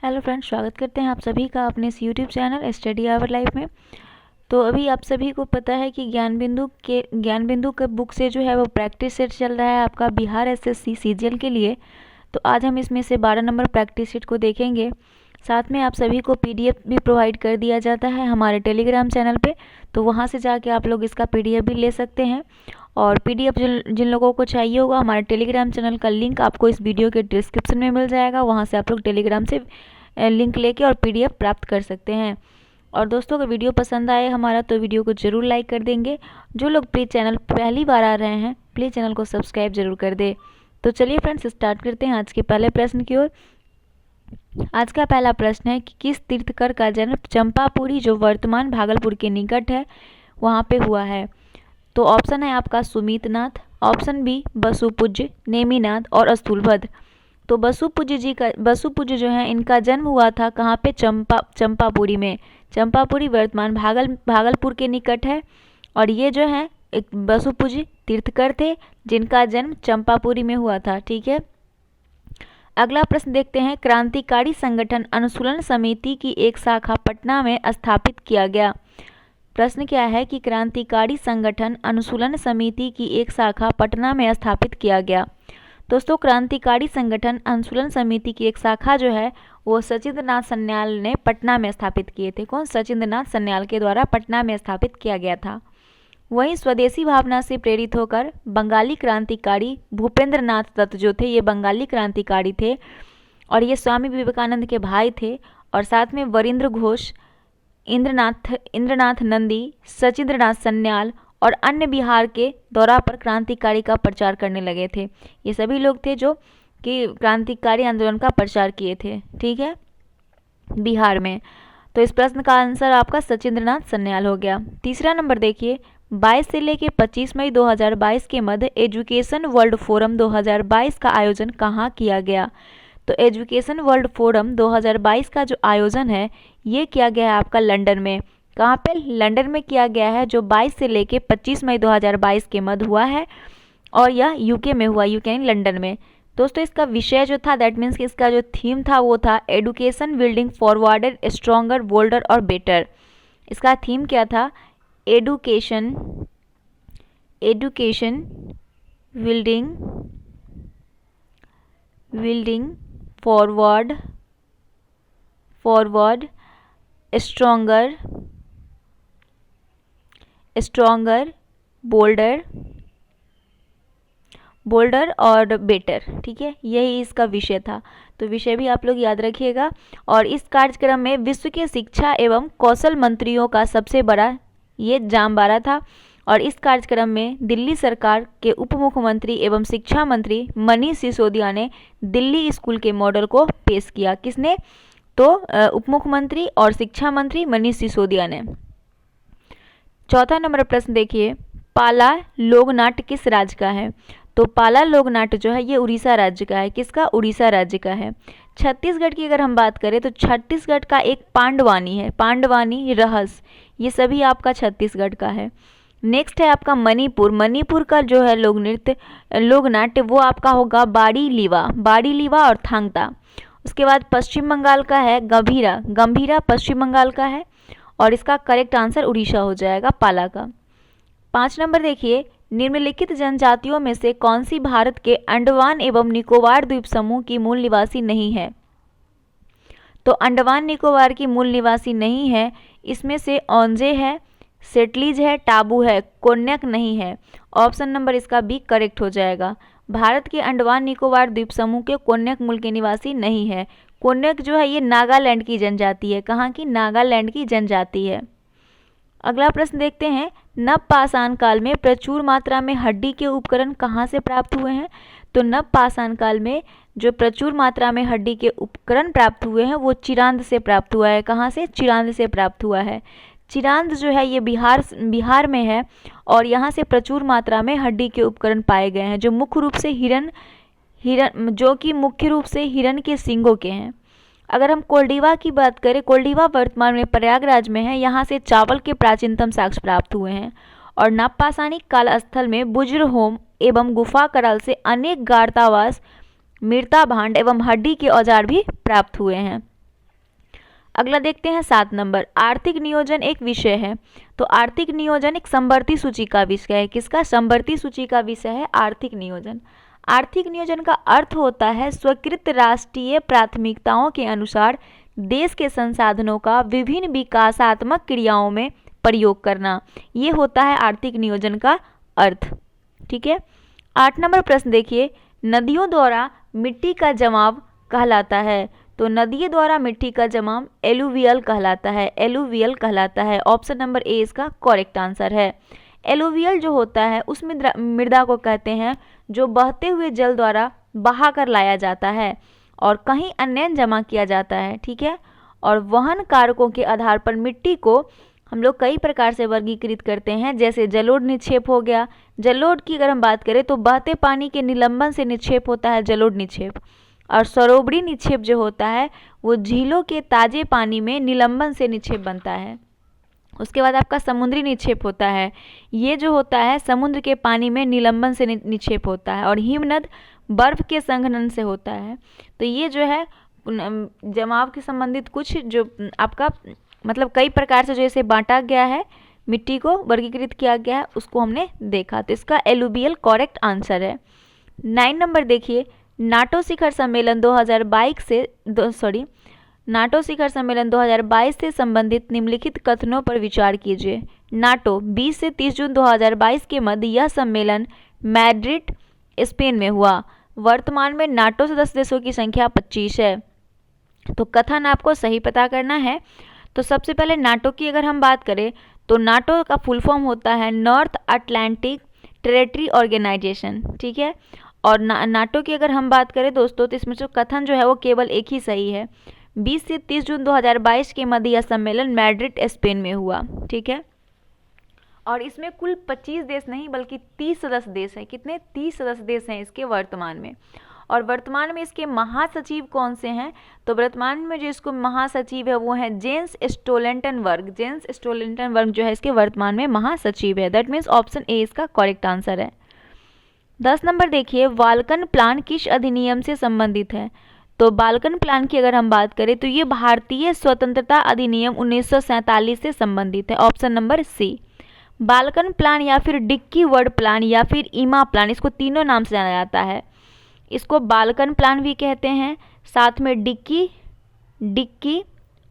Hello friends, स्वागत करते हैं आप सभी का अपने इस YouTube channel study hour life में। तो अभी आप सभी को पता है कि ज्ञान बिंदु के बुक से जो है वो प्रैक्टिस सेट चल रहा है आपका बिहार एसएससी सीजीएल के लिए। तो आज हम इसमें से 12 नंबर प्रैक्टिस सेट को देखेंगे। साथ में आप सभी को पीडीएफ भी प्रोवाइड कर दिया जाता है हमारे टेलीग्राम चैनल पे, तो वहाँ से जाके आप लोग इसका पीडीएफ भी ले सकते हैं। और पीडीएफ जिन लोगों को चाहिए होगा, हमारे टेलीग्राम चैनल का लिंक आपको इस वीडियो के डिस्क्रिप्शन में मिल जाएगा। वहाँ से आप लोग टेलीग्राम से लिंक लेके और पीडीएफ प्राप्त कर सकते हैं। और दोस्तों, अगर वीडियो पसंद आए हमारा तो वीडियो को ज़रूर लाइक कर देंगे। जो लोग प्लीज़ चैनल पहली बार आ रहे हैं प्लीज़ चैनल को सब्सक्राइब जरूर कर दे। तो चलिए फ्रेंड्स, स्टार्ट करते हैं आज के पहले प्रश्न की ओर। आज का पहला प्रश्न है कि किस तीर्थकर का जन्म चंपापुरी, जो वर्तमान भागलपुर के निकट है, वहाँ पे हुआ है। तो ऑप्शन है आपका सुमितनाथ, ऑप्शन बी बसुपूज्य, नेमिनाथ और स्थूलभद्र। तो बसुपूज्य जो है इनका जन्म हुआ था कहाँ पे, चंपापुरी में। चंपापुरी वर्तमान भागलपुर के निकट है। और ये जो है एक बसुपूज्य तीर्थकर थे जिनका जन्म चंपापुरी में हुआ था। ठीक है, अगला प्रश्न देखते हैं। क्रांतिकारी संगठन अनुशीलन समिति की एक शाखा पटना में स्थापित किया गया। प्रश्न क्या है कि क्रांतिकारी संगठन अनुशीलन समिति की एक शाखा पटना में स्थापित किया गया। दोस्तों, क्रांतिकारी संगठन अनुशीलन समिति की एक शाखा जो है वो सचिंद्र नाथ सन्याल ने पटना में स्थापित किए थे। कौन? सचिंद्र नाथ सन्याल के द्वारा पटना में स्थापित किया गया था। वहीं स्वदेशी भावना से प्रेरित होकर बंगाली क्रांतिकारी भूपेंद्र नाथ दत्त जो थे, ये बंगाली क्रांतिकारी थे और ये स्वामी विवेकानंद के भाई थे। और साथ में वरिंद्र घोष, इंद्रनाथ नंदी, सचिंद्र नाथ सन्याल और अन्य बिहार के दौरा पर क्रांतिकारी का प्रचार करने लगे थे। ये सभी लोग थे जो कि क्रांतिकारी आंदोलन का प्रचार किए थे। ठीक है, बिहार में। तो इस प्रश्न का आंसर आपका सचिंद्र नाथ सन्याल हो गया। तीसरा नंबर देखिए, 22 से लेकर 25 मई 2022 के मध्य एजुकेशन वर्ल्ड फोरम 2022 का आयोजन कहाँ किया गया। तो एजुकेशन वर्ल्ड फोरम 2022 का जो आयोजन है ये किया गया है आपका लंदन में। कहाँ पे? लंदन में किया गया है, जो 22 से लेके 25 मई 2022 के मध्य हुआ है। और यह यूके में हुआ, यूके यानी लंदन में। दोस्तों, इसका विषय जो था, दैट मीन्स कि इसका जो थीम था वो था education building forwarded stronger boulder और बेटर। इसका थीम क्या था? Education building forward stronger boulder और बेटर। ठीक है, यही इसका विषय था। तो विषय भी आप लोग याद रखिएगा। और इस कार्यक्रम में विश्व के शिक्षा एवं कौशल मंत्रियों का सबसे बड़ा ये जामबारा था। और इस कार्यक्रम में दिल्ली सरकार के उप मुख्यमंत्री एवं शिक्षा मंत्री मनीष सिसोदिया ने दिल्ली स्कूल के मॉडल को पेश किया। किसने? तो उप मुख्यमंत्री और शिक्षा मंत्री मनीष सिसोदिया ने। चौथा नंबर प्रश्न देखिए, पाला लोकनाट्य किस राज्य का है। तो पाला लोकनाट्य जो है ये उड़ीसा राज्य का है। किसका? उड़ीसा राज्य का है। छत्तीसगढ़ की अगर हम बात करें तो छत्तीसगढ़ का एक पांडवानी है, पांडवानी रहस्य, ये सभी आपका छत्तीसगढ़ का है। नेक्स्ट है आपका मणिपुर। मणिपुर का जो है लोकनाट्य वो आपका होगा बाड़ी लीवा और थांगता। उसके बाद पश्चिम बंगाल का है गंभीरा पश्चिम बंगाल का है। और इसका करेक्ट आंसर उड़ीसा हो जाएगा, पाला का। 5 नंबर देखिए, निम्नलिखित जनजातियों में से कौन सी भारत के अंडमान एवं निकोबार द्वीप समूह की मूल निवासी नहीं है। तो अंडमान निकोबार की मूल निवासी नहीं है, इसमें से ओंजे है, सेटलीज है, टाबू है, कोन्याक नहीं है। ऑप्शन नंबर इसका बी करेक्ट हो जाएगा। भारत के अंडमान निकोबार द्वीप समूह के कोन्याक मूल के निवासी नहीं है। कोन्याक जो है ये नागालैंड की जनजाति है। कहाँ की? नागालैंड की जनजाति है। अगला प्रश्न देखते हैं, नवपाषाण काल में प्रचुर मात्रा में हड्डी के उपकरण कहाँ से प्राप्त हुए हैं। तो नवपाषाण काल में जो प्रचुर मात्रा में हड्डी के उपकरण प्राप्त हुए हैं वो चिरांद से प्राप्त हुआ है। कहाँ से? चिरांद से प्राप्त हुआ है। चिरांद जो है ये बिहार में है और यहाँ से प्रचुर मात्रा में हड्डी के उपकरण पाए गए हैं, जो मुख्य रूप से हिरन के सींगों के हैं। अगर हम कोल्डिवा की बात करें, कोल्डिवा वर्तमान में प्रयागराज में है। यहाँ से चावल के प्राचीनतम साक्ष्य प्राप्त हुए हैं। और नवपाषाणिक काल स्थल में बुज्रहोम एवं गुफा कराल से अनेक गार्तावास, मृता भांड एवं हड्डी के औजार भी प्राप्त हुए हैं। अगला देखते हैं 7 नंबर, आर्थिक नियोजन एक विषय है। तो आर्थिक नियोजन एक समवर्ती सूची का विषय है। किसका? समवर्ती सूची का विषय है आर्थिक नियोजन। आर्थिक नियोजन का अर्थ होता है स्वीकृत राष्ट्रीय प्राथमिकताओं के अनुसार देश के संसाधनों का विभिन्न विकासात्मक क्रियाओं में प्रयोग करना। ये होता है आर्थिक नियोजन का अर्थ। ठीक है। 8 नंबर प्रश्न देखिए, नदियों द्वारा मिट्टी का जमाव कहलाता है। तो नदियों द्वारा मिट्टी का जमाव एलुवियल कहलाता है। एलुवियल कहलाता है। ऑप्शन नंबर ए इसका करेक्ट आंसर है। एलुवियल जो होता है उस मृदा को कहते हैं जो बहते हुए जल द्वारा बहा कर लाया जाता है और कहीं अन्य जमा किया जाता है। ठीक है। और वहन कारकों के आधार पर मिट्टी को हम लोग कई प्रकार से वर्गीकृत करते हैं, जैसे जलोढ़ निक्षेप हो गया। जलोढ़ की अगर हम बात करें तो बहते पानी के निलंबन से निक्षेप होता है जलोढ़ निक्षेप। और सरोवरी निक्षेप जो होता है वो झीलों के ताजे पानी में निलंबन से निक्षेप बनता है। उसके बाद आपका समुद्री निक्षेप होता है। ये जो होता है समुद्र के पानी में निलंबन से निक्षेप होता है। और हिमनद बर्फ के संघनन से होता है। तो ये जो है जमाव के संबंधित कुछ जो आपका मतलब कई प्रकार से जो इसे बांटा गया है, मिट्टी को वर्गीकृत किया गया है, उसको हमने देखा। तो इसका एलुवियल करेक्ट आंसर है। 9 नंबर देखिए, नाटो शिखर सम्मेलन 2022 से संबंधित निम्नलिखित कथनों पर विचार कीजिए। नाटो 20 से 30 जून 2022 के मध्य यह सम्मेलन मैड्रिड स्पेन में हुआ। वर्तमान में नाटो सदस्य देशों की संख्या 25 है। तो कथन आपको सही पता करना है। तो सबसे पहले नाटो की अगर हम बात करें तो नाटो का फुल फॉर्म होता है नॉर्थ अटलांटिक टेरिटरी ऑर्गेनाइजेशन। ठीक है। और नाटो की अगर हम बात करें दोस्तों तो इसमें जो कथन जो है वो केवल एक ही सही है। 20 से 30 जून 2022 के मध्य यह सम्मेलन मैड्रिड स्पेन में हुआ। ठीक है। और इसमें कुल 25 देश नहीं बल्कि 30 सदस्य देश हैं। कितने? 30 सदस्य देश हैं इसके वर्तमान में। और वर्तमान में इसके महासचिव कौन से हैं? तो वर्तमान में जो इसको महासचिव है वो है जेंस स्टोल्टनबर्ग। जेंस स्टोल्टनबर्ग जो है इसके वर्तमान में महासचिव है। दैट मीन्स ऑप्शन ए इसका करेक्ट आंसर है। 10 नंबर देखिए, बाल्कन प्लान किस अधिनियम से संबंधित है? तो बाल्कन प्लान की अगर हम बात करें तो ये भारतीय स्वतंत्रता अधिनियम 1947 से संबंधित है। Option number C. Balkan plan या फिर डिक्की वर्ड प्लान या फिर ईमा प्लान, इसको तीनों नाम से जाना जाता है। इसको बाल्कन प्लान भी कहते हैं, साथ में डिक्की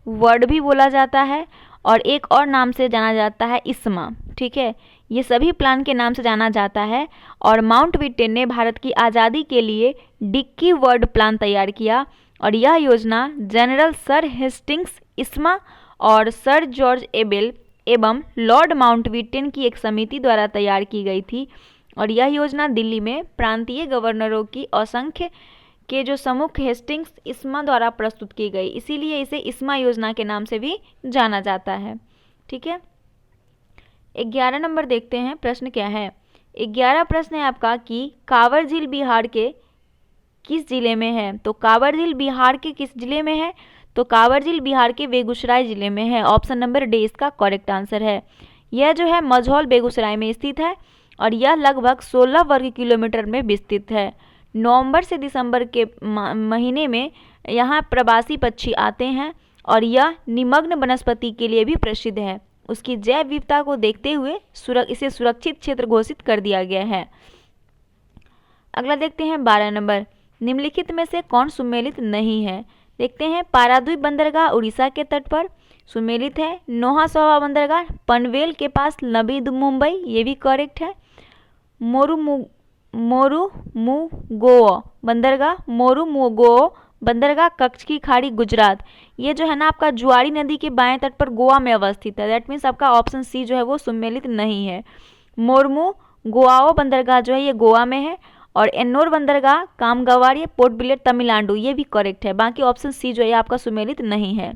वर्ड भी बोला जाता है और एक और नाम से जाना जाता है इस्मा। ठीक है। ये सभी प्लान के नाम से जाना जाता है। और माउंटबेटन ने भारत की आज़ादी के लिए डिक्की वर्ड प्लान तैयार किया और यह योजना जनरल सर हेस्टिंग्स, इस्मा और सर जॉर्ज एबेल एवं लॉर्ड माउंटबेटन की एक समिति द्वारा तैयार की गई थी। और यह योजना दिल्ली में प्रांतीय गवर्नरों की असंख्य के जो समूह हेस्टिंग्स इस्मा द्वारा प्रस्तुत की गई, इसीलिए इसे इस्मा योजना के नाम से भी जाना जाता है। ठीक है। 11 नंबर देखते हैं प्रश्न क्या है। 11 प्रश्न है आपका कि कांवर झील बिहार के किस जिले में है? तो कांवर झील बिहार के किस जिले में है? तो कांवर झील बिहार के बेगूसराय जिले में है। ऑप्शन नंबर डी इसका करेक्ट आंसर है। यह जो है मझौल बेगूसराय में स्थित है और यह लगभग 16 वर्ग किलोमीटर में विस्तृत है। नवंबर से दिसंबर के महीने में यहाँ प्रवासी पक्षी आते हैं और यह निमग्न वनस्पति के लिए भी प्रसिद्ध है। उसकी जैव विविधता को देखते हुए इसे सुरक्षित क्षेत्र घोषित कर दिया गया है। अगला देखते हैं 12 नंबर, निम्नलिखित में से कौन सुमेलित नहीं है? देखते हैं, पारादीप बंदरगाह उड़ीसा के तट पर सुमेलित है। नौहासोवा बंदरगाह पनवेल के पास नवी मुंबई, ये भी करेक्ट है। मोरुमुगो बंदरगाह कच्छ की खाड़ी गुजरात, ये जो है ना आपका जुआरी नदी के बाएं तट पर गोवा में अवस्थित है। दैट मीन्स आपका ऑप्शन सी जो है वो सुमेलित नहीं है। मोरुमुगोआओ बंदरगाह जो है ये गोवा में है और एन्नोर बंदरगाह कामगवाड़ी पोर्ट ब्लेयर तमिलनाडु, ये भी करेक्ट है। बाकी ऑप्शन सी जो है आपका सुमेलित नहीं है।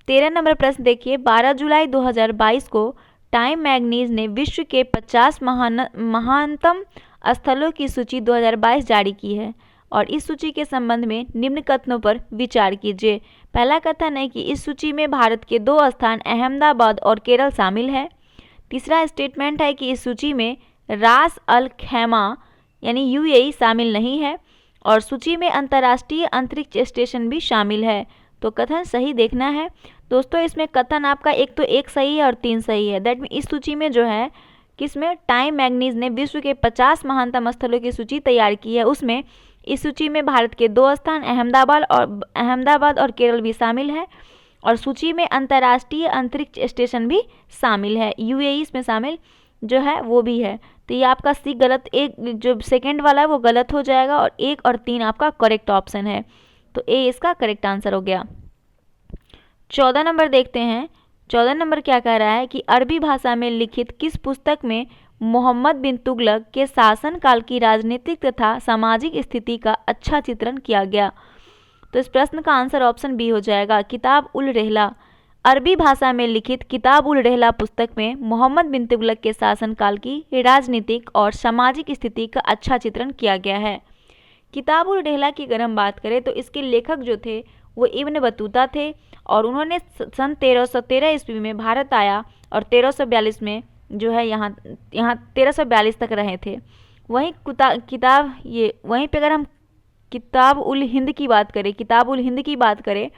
13 नंबर प्रश्न देखिए, 12 जुलाई 2022 को टाइम मैगजीन ने विश्व के 50 महानतम स्थलों की सूची 2022 जारी की है और इस सूची के संबंध में निम्न कथनों पर विचार कीजिए। पहला कथन है कि इस सूची में भारत के 2 स्थान अहमदाबाद और केरल शामिल है। तीसरा स्टेटमेंट है कि इस सूची में रास अल खैमा यानी यूएई शामिल नहीं है और सूची में अंतर्राष्ट्रीय अंतरिक्ष स्टेशन भी शामिल है। तो कथन सही देखना है दोस्तों। इसमें कथन आपका एक तो एक सही है और 3 सही है। दैट मीन इस सूची में जो है किसमें टाइम मैगनीज ने विश्व के 50 महानतम स्थलों की सूची तैयार की है, उसमें इस सूची में भारत के 2 स्थान अहमदाबाद और केरल भी शामिल है। और सूची में अंतर्राष्ट्रीय अंतरिक्ष स्टेशन भी शामिल है, यूएई इसमें शामिल जो है वो भी है। तो ये आपका सी गलत, एक जो सेकंड वाला है वो गलत हो जाएगा और 1 और 3 आपका करेक्ट ऑप्शन है। तो ए इसका करेक्ट आंसर हो गया। 14 नंबर देखते हैं। 14 नंबर क्या कह रहा है कि अरबी भाषा में लिखित किस पुस्तक में मोहम्मद बिन तुगलक के शासनकाल की राजनीतिक तथा सामाजिक स्थिति का अच्छा चित्रण किया गया। तो इस प्रश्न का आंसर ऑप्शन बी हो जाएगा, किताब उल रहला। अरबी भाषा में लिखित किताब उल रहला पुस्तक में मोहम्मद बिन तुगलक के शासनकाल की राजनीतिक और सामाजिक स्थिति का अच्छा चित्रण किया गया है। किताब उल रहला की अगर हम बात करें तो इसके लेखक जो थे वो इब्न बतूता थे और उन्होंने सन 1313 ईस्वी में भारत आया और 1342 में जो है यहाँ 1342 तक रहे थे। वहीं वहीं पे अगर हम किताब उल हिंद की बात करें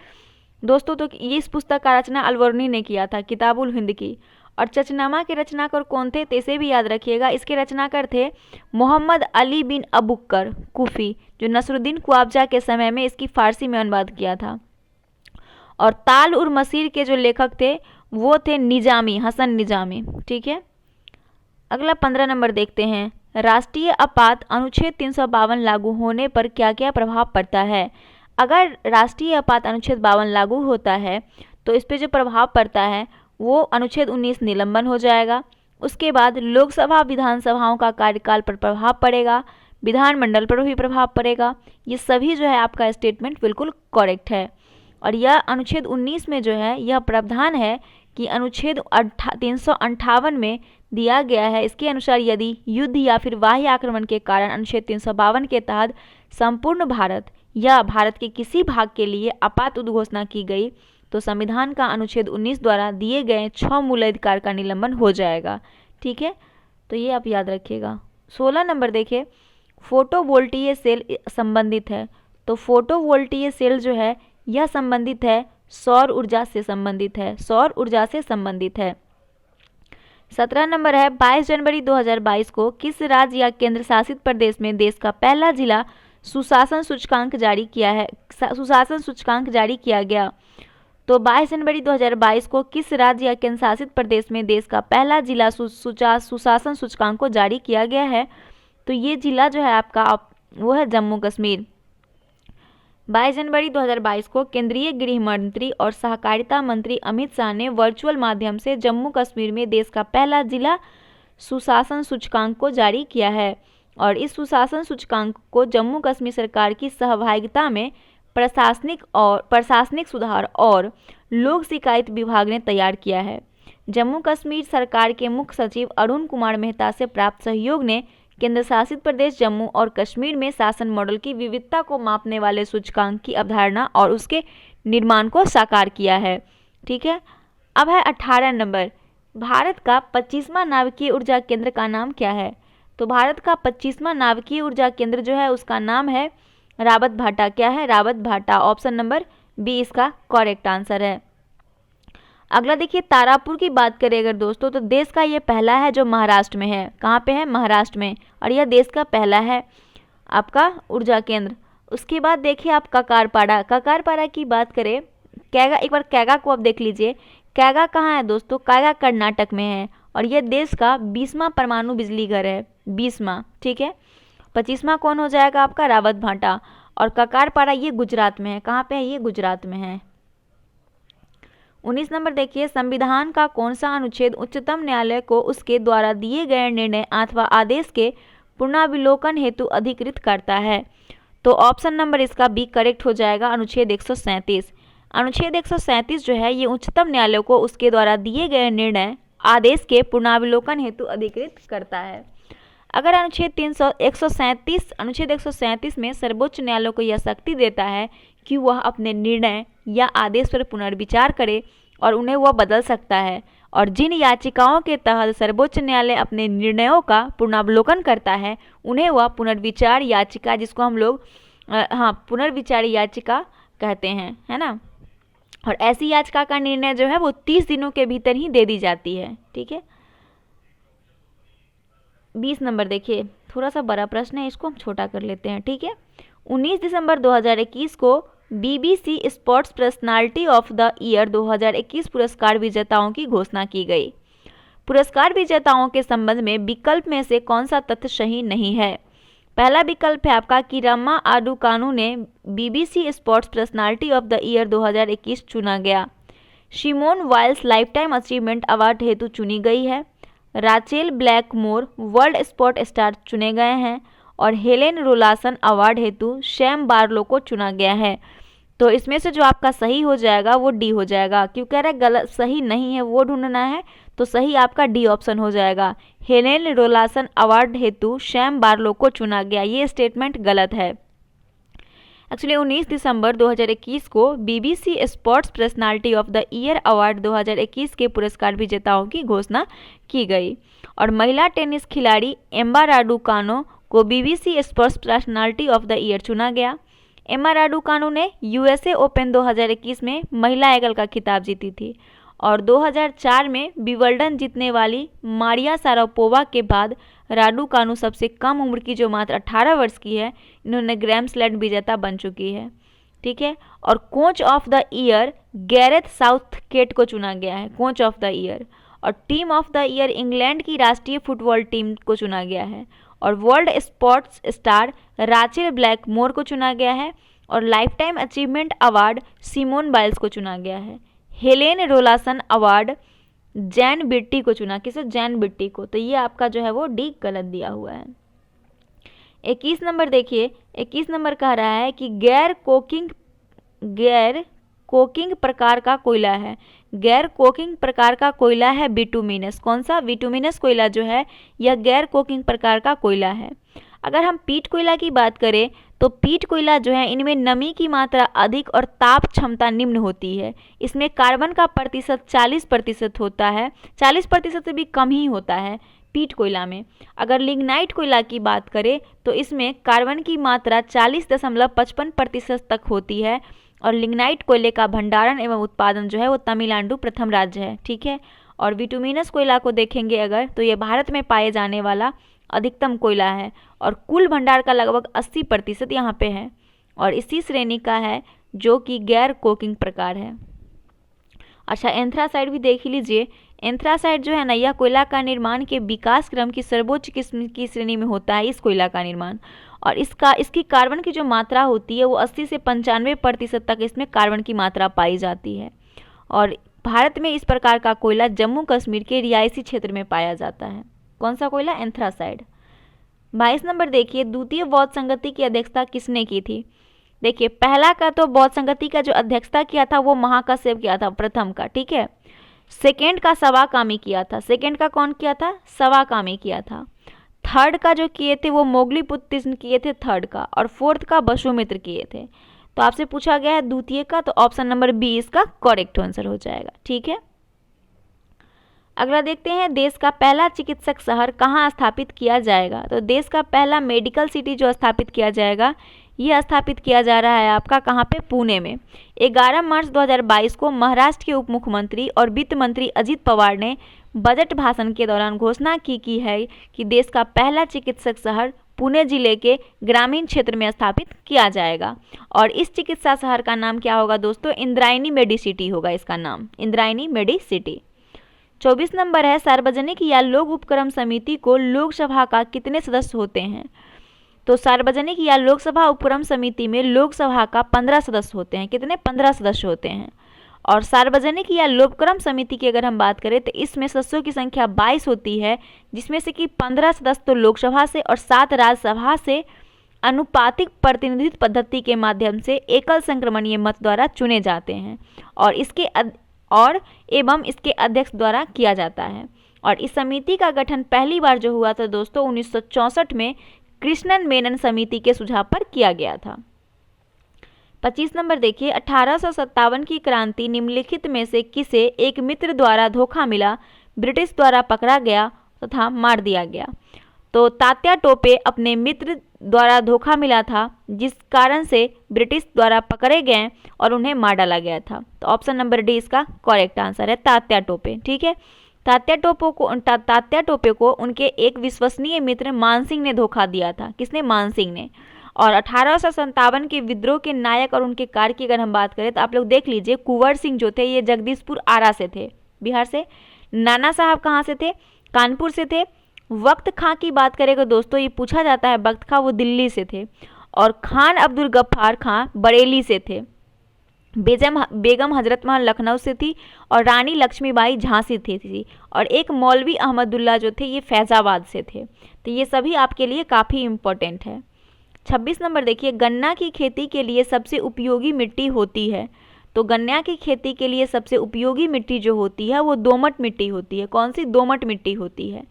दोस्तों, तो ये इस पुस्तक का रचना अलवर्नी ने किया था, किताब उल हिंद की। और चचनामा के रचनाकार कौन थे, तो इसे भी याद रखिएगा। इसके रचनाकार थे मोहम्मद अली बिन अबुक्कर कुफी, जो नसरुद्दीन कुआबजा के समय में इसकी फारसी में अनुवाद किया था। और ताल उर मसीर के जो लेखक थे वो थे निजामी, हसन निजामी। ठीक है, अगला 15 नंबर देखते हैं। राष्ट्रीय आपात अनुच्छेद 352 लागू होने पर क्या क्या प्रभाव पड़ता है। अगर राष्ट्रीय आपात अनुच्छेद 52 लागू होता है तो इस पर जो प्रभाव पड़ता है वो अनुच्छेद 19 निलंबन हो जाएगा। उसके बाद लोकसभा विधानसभाओं का कार्यकाल पर प्रभाव पड़ेगा, विधानमंडल पर भी प्रभाव पड़ेगा। ये सभी जो है आपका स्टेटमेंट बिल्कुल करेक्ट है। और यह अनुच्छेद 19 में जो है यह प्रावधान है कि अनुच्छेद 358 में दिया गया है, इसके अनुसार यदि युद्ध या फिर बाह्य आक्रमण के कारण अनुच्छेद 352 के तहत संपूर्ण भारत या भारत के किसी भाग के लिए आपात उद्घोषणा की गई तो संविधान का अनुच्छेद 19 द्वारा दिए गए 6 मूलाधिकार का निलंबन हो जाएगा। ठीक है, तो ये आप याद रखिएगा। 16 नंबर देखिए, फोटोवोल्टीय सेल संबंधित है। तो फोटोवोल्टीय सेल जो है यह संबंधित है सौर ऊर्जा से संबंधित है, 17 नंबर है, 22 जनवरी 2022 को किस राज्य या केंद्र शासित प्रदेश में देश का पहला जिला सुशासन सूचकांक जारी किया गया। तो 22 जनवरी 2022 को किस राज्य या केंद्र शासित प्रदेश में देश का पहला जिला सुशासन सूचकांक को जारी किया गया है। तो ये जिला जो है आपका वो है जम्मू कश्मीर। 22 जनवरी 2022 को केंद्रीय गृह मंत्री और सहकारिता मंत्री अमित शाह ने वर्चुअल माध्यम से जम्मू कश्मीर में देश का पहला जिला सुशासन सूचकांक को जारी किया है। और इस सुशासन सूचकांक को जम्मू कश्मीर सरकार की सहभागिता में प्रशासनिक सुधार और लोक शिकायत विभाग ने तैयार किया है। जम्मू कश्मीर सरकार के मुख्य सचिव अरुण कुमार मेहता से प्राप्त सहयोग ने केंद्र शासित प्रदेश जम्मू और कश्मीर में शासन मॉडल की विविधता को मापने वाले सूचकांक की अवधारणा और उसके निर्माण को साकार किया है। ठीक है, अब है 18 नंबर, भारत का 25वां नाभिकीय ऊर्जा केंद्र का नाम क्या है। तो भारत का 25वां नाभिकीय ऊर्जा केंद्र जो है उसका नाम है रावत भाटा। क्या है, रावत भाटा। ऑप्शन नंबर बी इसका करेक्ट आंसर है। अगला देखिए, तारापुर की बात करें अगर दोस्तों, तो देश का ये पहला है जो महाराष्ट्र में है। कहाँ पे है, महाराष्ट्र में, और यह देश का पहला है आपका ऊर्जा केंद्र। उसके बाद देखिए आप ककारपाड़ा की बात करें, कैगा, एक बार कैगा को आप देख लीजिए। कैगा कहाँ है दोस्तों, कैगा कर्नाटक में है और यह देश का 20वां परमाणु बिजली घर है, 20वां। ठीक है, 25वां कौन हो जाएगा आपका, रावत भाटा। और ककारपाड़ा ये गुजरात में है। कहाँ पे है, ये गुजरात में है। 19 नंबर देखिए, संविधान का कौन सा अनुच्छेद उच्चतम न्यायालय को उसके द्वारा दिए गए निर्णय अथवा आदेश के पुनर्विलोकन हेतु अधिकृत करता है। तो ऑप्शन नंबर इसका बी करेक्ट हो जाएगा, अनुच्छेद 137। अनुच्छेद 137 जो है ये उच्चतम न्यायालय को उसके द्वारा दिए गए निर्णय आदेश के पुनर्विलोकन हेतु अधिकृत करता है। अगर अनुच्छेद 137 में सर्वोच्च न्यायालय को यह शक्ति देता है कि वह अपने निर्णय या आदेश पर पुनर्विचार करे और उन्हें वह बदल सकता है, और जिन याचिकाओं के तहत सर्वोच्च न्यायालय अपने निर्णयों का पुनर्विलोकन करता है उन्हें वह पुनर्विचार याचिका, जिसको हम लोग पुनर्विचार याचिका कहते हैं, है ना। और ऐसी याचिका का निर्णय जो है वो 30 दिनों के भीतर ही दे दी जाती है। ठीक है। 20 नंबर देखिए, थोड़ा सा बड़ा प्रश्न है, इसको हम छोटा कर लेते हैं। ठीक है। 19 दिसंबर 2021 को BBC sports personality of the year 2021 पुरस्कार विजेताओं की घोषणा की गई। पुरस्कार विजेताओं के संबंध में विकल्प में से कौन सा तथ्य सही नहीं है? पहला विकल्प है आपका कि रमा आडुकानु ने BBC sports personality of the year 2021 चुना गया। Simone Biles lifetime achievement award हेतु चुनी गई है। Rachael Blackmore world sport star चुने गए हैं। और हेलेन रोलासन अवार्ड हेतु सैम बार्लो को चुना गया है। तो इसमें से जो आपका सही हो जाएगा वो डी हो जाएगा। क्यों कह रहे हैं गलत, सही नहीं है वो ढूंढना है, तो सही आपका डी ऑप्शन हो जाएगा। हेलेन रोलासन अवार्ड हेतु सैम बार्लो को चुना गया, ये स्टेटमेंट गलत है। एक्चुअली 19 दिसंबर 2021 को BBC sports personality of the year award 2021 के पुरस्कार विजेताओं की घोषणा की गई। और महिला टेनिस खिलाड़ी एम्मा राडुकानो को BBC sports personality of the year चुना गया। एम्मा राडुकानु ने USA ओपन 2021 में महिला एकल का खिताब जीती थी। और 2004 में विंबलडन जीतने वाली मारिया शारापोवा के बाद राडुकानु सबसे कम उम्र की जो मात्र 18 वर्ष की है, इन्होंने ग्रैंड स्लैम विजेता बन चुकी है। ठीक है। और coach of the year Gareth Southgate को चुना गया है, कोच ऑफ द ईयर। और team of the year England की राष्ट्रीय फुटबॉल टीम को चुना गया है। और world sports star Rachael Blackmore को चुना गया है। और lifetime achievement award Simone Biles को चुना गया है। Helen Rollason award Jane Beattie को चुना, किसे? जैन बिट्टी को। तो ये आपका जो है वो डी गलत दिया हुआ है। 21 नंबर देखिए, 21 नंबर कह रहा है कि गैर कोकिंग प्रकार का कोयला है। गैर कोकिंग प्रकार का कोयला है बिटुमिनस। कौन सा? बिटुमिनस कोयला जो है यह गैर कोकिंग प्रकार का कोयला है। अगर हम पीट कोयला की बात करें तो पीट कोयला जो है इनमें नमी की मात्रा अधिक और ताप क्षमता निम्न होती है। इसमें कार्बन का प्रतिशत 40% होता है, 40% से भी कम ही होता है पीट कोयला में। अगर लिग्नाइट कोयला की बात करें तो इसमें कार्बन की मात्रा 40.55% तक होती है। और लिग्नाइट कोयले का भंडारण एवं उत्पादन जो है वो तमिलनाडु प्रथम राज्य है। ठीक है। और बिटुमिनस कोयला को देखेंगे अगर, तो ये भारत में पाए जाने वाला अधिकतम कोयला है। और कुल भंडार का लगभग 80% यहाँ पे है। और इसी श्रेणी का है जो कि गैर कोकिंग प्रकार है। अच्छा, एंथ्रासाइड भी देख लीजिए। एंथ्रासाइड जो है ना, यह कोयला का निर्माण के विकास क्रम की सर्वोच्च किस्म की श्रेणी में होता है इस कोयला का निर्माण। और इसकी कार्बन की जो मात्रा होती है वो 80 से 95% तक इसमें कार्बन की मात्रा पाई जाती है। और भारत में इस प्रकार का कोयला जम्मू कश्मीर के रिहायशी क्षेत्र में पाया जाता है। कौन सा कोयला? एंथ्रासाइड। 22 नंबर देखिए, द्वितीय बौद्ध संगति की अध्यक्षता किसने की थी? देखिए, पहला का तो बौद्ध संगति का जो अध्यक्षता किया था वो महाकाश्यप किया था, प्रथम का। ठीक है। सेकेंड का सवाकामी किया था। सेकेंड का कौन किया था? सवाकामी किया था। थर्ड का जो किए थे वो मोगलीपुत्र किए थे, थर्ड का। और फोर्थ का वसुमित्र किए थे। तो आपसे पूछा गया है द्वितीय का, तो ऑप्शन नंबर बी इसका करेक्ट आंसर हो जाएगा। ठीक है। अगला देखते हैं, देश का पहला चिकित्सक शहर कहाँ स्थापित किया जाएगा? तो देश का पहला मेडिकल सिटी जो स्थापित किया जाएगा, यह स्थापित किया जा रहा है आपका कहाँ पे? पुणे में। 11 मार्च 2022 को महाराष्ट्र के उप मुख्यमंत्री और वित्त मंत्री अजित पवार ने बजट भाषण के दौरान घोषणा की है कि देश का पहला चिकित्सक शहर पुणे जिले के ग्रामीण क्षेत्र में स्थापित किया जाएगा। और इस चिकित्सा शहर का नाम क्या होगा दोस्तों? इंद्रायणी मेडिसिटी होगा इसका नाम, इंद्रायणी मेडिसिटी। 24 नंबर है, सार्वजनिक या लोक उपक्रम समिति को लोकसभा का कितने सदस्य होते हैं? तो सार्वजनिक या लोकसभा उपक्रम समिति में लोकसभा का 15 सदस्य होते हैं। कितने? 15 सदस्य होते हैं। और सार्वजनिक या लोकक्रम समिति की अगर हम बात करें तो इसमें सदस्यों की संख्या 22 होती है, जिसमें से कि 15 सदस्य तो लोकसभा से और 7 राज्यसभा से अनुपातिक प्रतिनिधित्व पद्धति के माध्यम से एकल संक्रमणीय मत द्वारा चुने जाते हैं। और इसके अध्यक्ष द्वारा किया जाता है। और इस समिति का गठन पहली बार जो हुआ था दोस्तों 1964 में कृष्णन मेनन समिति के सुझाव पर किया गया था। 25 नंबर देखिए, 1857 की क्रांति निम्नलिखित में से किसे एक मित्र द्वारा धोखा मिला, ब्रिटिश द्वारा पकड़ा गया तथा मार दिया गया? तो तात्या टोपे अपने मित्र द्वारा धोखा मिला था, जिस कारण से ब्रिटिश द्वारा पकड़े गए और उन्हें मार डाला गया था। तो ऑप्शन नंबर डी इसका करेक्ट आंसर है, तात्या टोपे। ठीक है, तात्या टोपे को उनके एक विश्वसनीय मित्र मानसिंह ने धोखा दिया था। किसने? मानसिंह ने। और 1857 के विद्रोह के नायक और उनके कार्य की अगर हम बात करें तो आप लोग देख लीजिए, कुंवर सिंह जो थे ये जगदीशपुर आरा से थे, बिहार से। नाना साहब कहाँ से थे? कानपुर से थे। वक्त खां की बात करेगा दोस्तों, ये पूछा जाता है, वक्त खां वो दिल्ली से थे। और खान अब्दुल गफ्फार खां बरेली से थे। बेगम हजरत महल लखनऊ से थी और रानी लक्ष्मीबाई झांसी थी। और एक मौलवी अहमदुल्ला जो थे ये फैजाबाद से थे। तो ये सभी आपके लिए काफ़ी इम्पोर्टेंट है। 26 नंबर देखिए, गन्ना की खेती के लिए सबसे उपयोगी मिट्टी होती है। तो गन्ना की खेती के लिए सबसे उपयोगी मिट्टी जो होती है वो दोमट मिट्टी होती है। कौन सी? दोमट मिट्टी होती है।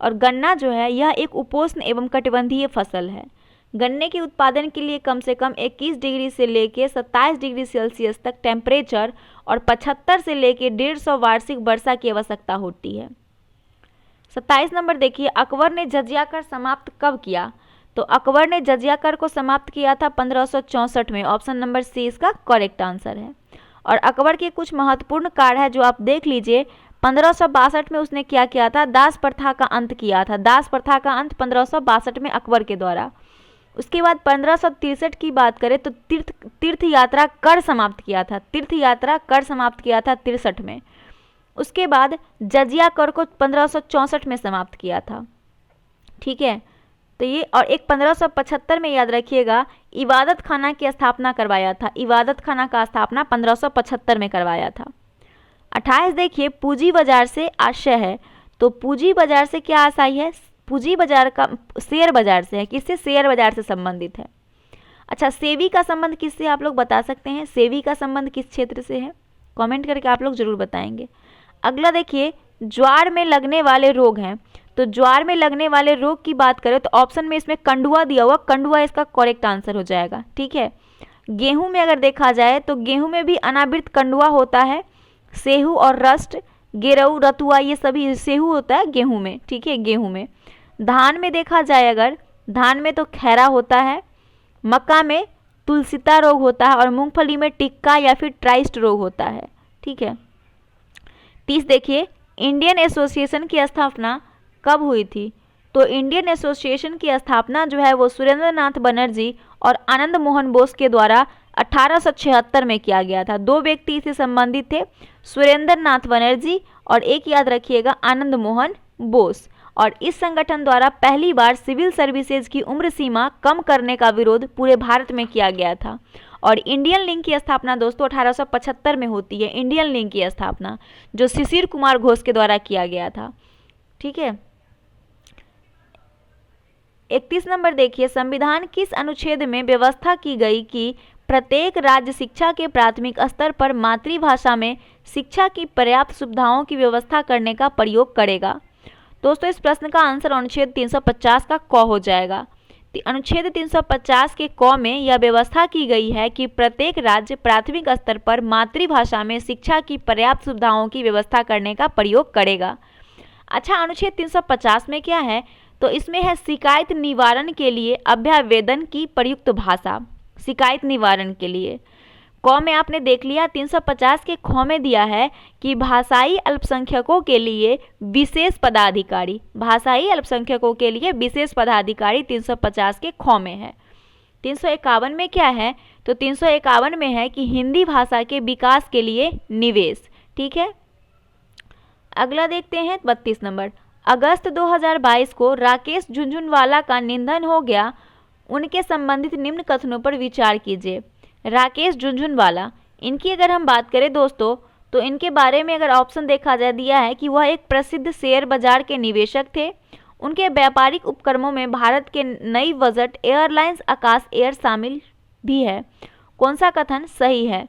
और गन्ना जो है यह एक उपोष्ण एवं कटिबंधीय फसल है। गन्ने के उत्पादन के लिए कम से कम 21 डिग्री से लेकर 27 डिग्री सेल्सियस तक टेम्परेचर और 75 से लेकर 150 वार्षिक वर्षा की आवश्यकता होती है। 27 नंबर देखिए, अकबर ने जजिया कर समाप्त कब किया? तो अकबर ने जजिया कर को समाप्त किया था 1564 में। ऑप्शन नंबर सी इसका करेक्ट आंसर है। और अकबर के कुछ महत्वपूर्ण कार्य है जो आप देख लीजिए। 1562 में उसने क्या किया था? दास प्रथा का अंत किया था। दास प्रथा का अंत 1562 में अकबर के द्वारा। उसके बाद 1563 की बात करें तो तीर्थ यात्रा कर समाप्त किया था। तीर्थ यात्रा कर समाप्त किया था 63 में। उसके बाद जजिया कर को 1564 में समाप्त किया था। ठीक है, तो ये और एक 1575 में याद रखिएगा, इबादत खाना की स्थापना करवाया था। इबादत खाना का स्थापना 1575 में करवाया था। 28 देखिए, पूंजी बाजार से आशय है। तो पूंजी बाजार से क्या आशय है? पूंजी बाजार का शेयर बाजार से है। किससे? शेयर बाजार से संबंधित है। अच्छा, सेबी का संबंध किससे आप लोग बता सकते हैं? सेबी का संबंध किस क्षेत्र से है? कमेंट करके आप लोग जरूर बताएंगे। अगला देखिए, ज्वार में लगने वाले रोग हैं। तो ज्वार में लगने वाले रोग की बात करें तो ऑप्शन में इसमें कंडुआ दिया हुआ, कंडुआ इसका करेक्ट आंसर हो जाएगा। ठीक है, गेहूं में अगर देखा जाए तो गेहूं में भी अनावृत कंडुआ होता है। सेहू और रस्ट, गेरऊ, रतुआ, ये सभी सेहू होता है गेहूं में। ठीक है, गेहूं में। धान में देखा जाए अगर, धान में तो खैरा होता है। मक्का में तुलसीता रोग होता है और मूंगफली में टिक्का या फिर ट्राइस्ट रोग होता है। ठीक है, 30 देखिए, इंडियन एसोसिएशन की स्थापना कब हुई थी? तो इंडियन एसोसिएशन की स्थापना जो है वो सुरेंद्र नाथ बनर्जी और आनंद मोहन बोस के द्वारा 1876 में किया गया था। दो व्यक्ति इससे संबंधित थे, सुरेंद्र नाथ बनर्जी और एक याद रखिएगा आनंद मोहन बोस। और इस संगठन द्वारा पहली बार सिविल सर्विसेज की उम्र सीमा कम करने का विरोध पूरे भारत में किया गया था। और इंडियन लिंक की स्थापना दोस्तों 1875 में होती है। इंडियन लिंक की स्थापना जो शिशिर कुमार घोष के द्वारा किया गया था। ठीक है, 31 नंबर देखिए, संविधान किस अनुच्छेद में व्यवस्था की गई कि प्रत्येक राज्य शिक्षा के प्राथमिक स्तर पर मातृभाषा में शिक्षा की पर्याप्त सुविधाओं की व्यवस्था करने का प्रयोग करेगा? दोस्तों इस प्रश्न का आंसर अनुच्छेद 350 का क हो जाएगा। अनुच्छेद 350 के क में यह व्यवस्था की गई है कि प्रत्येक राज्य प्राथमिक स्तर पर मातृभाषा में शिक्षा की पर्याप्त सुविधाओं की व्यवस्था करने का प्रयोग करेगा। अच्छा, अनुच्छेद 350 में क्या है? तो इसमें है शिकायत निवारण के लिए अभ्यावेदन की प्रयुक्त भाषा। शिकायत निवारण के लिए क में आपने देख लिया, 350 के ख में दिया है कि भाषाई अल्पसंख्यकों के लिए विशेष पदाधिकारी। भाषाई अल्पसंख्यकों के लिए विशेष पदाधिकारी 350 के ख में है। 351 में क्या है? तो 351 में है कि हिंदी भाषा के विकास के लिए निवेश। ठीक है, अगला देखते हैं 32 नंबर। अगस्त 2022 को राकेश झुनझुनवाला का निधन हो गया, उनके संबंधित निम्न कथनों पर विचार कीजिए। राकेश झुनझुनवाला, इनकी अगर हम बात करें दोस्तों तो इनके बारे में अगर ऑप्शन देखा जाए दिया है कि वह एक प्रसिद्ध शेयर बाजार के निवेशक थे। उनके व्यापारिक उपक्रमों में भारत के नई बजट एयरलाइंस आकाश एयर शामिल भी है। कौन सा कथन सही है?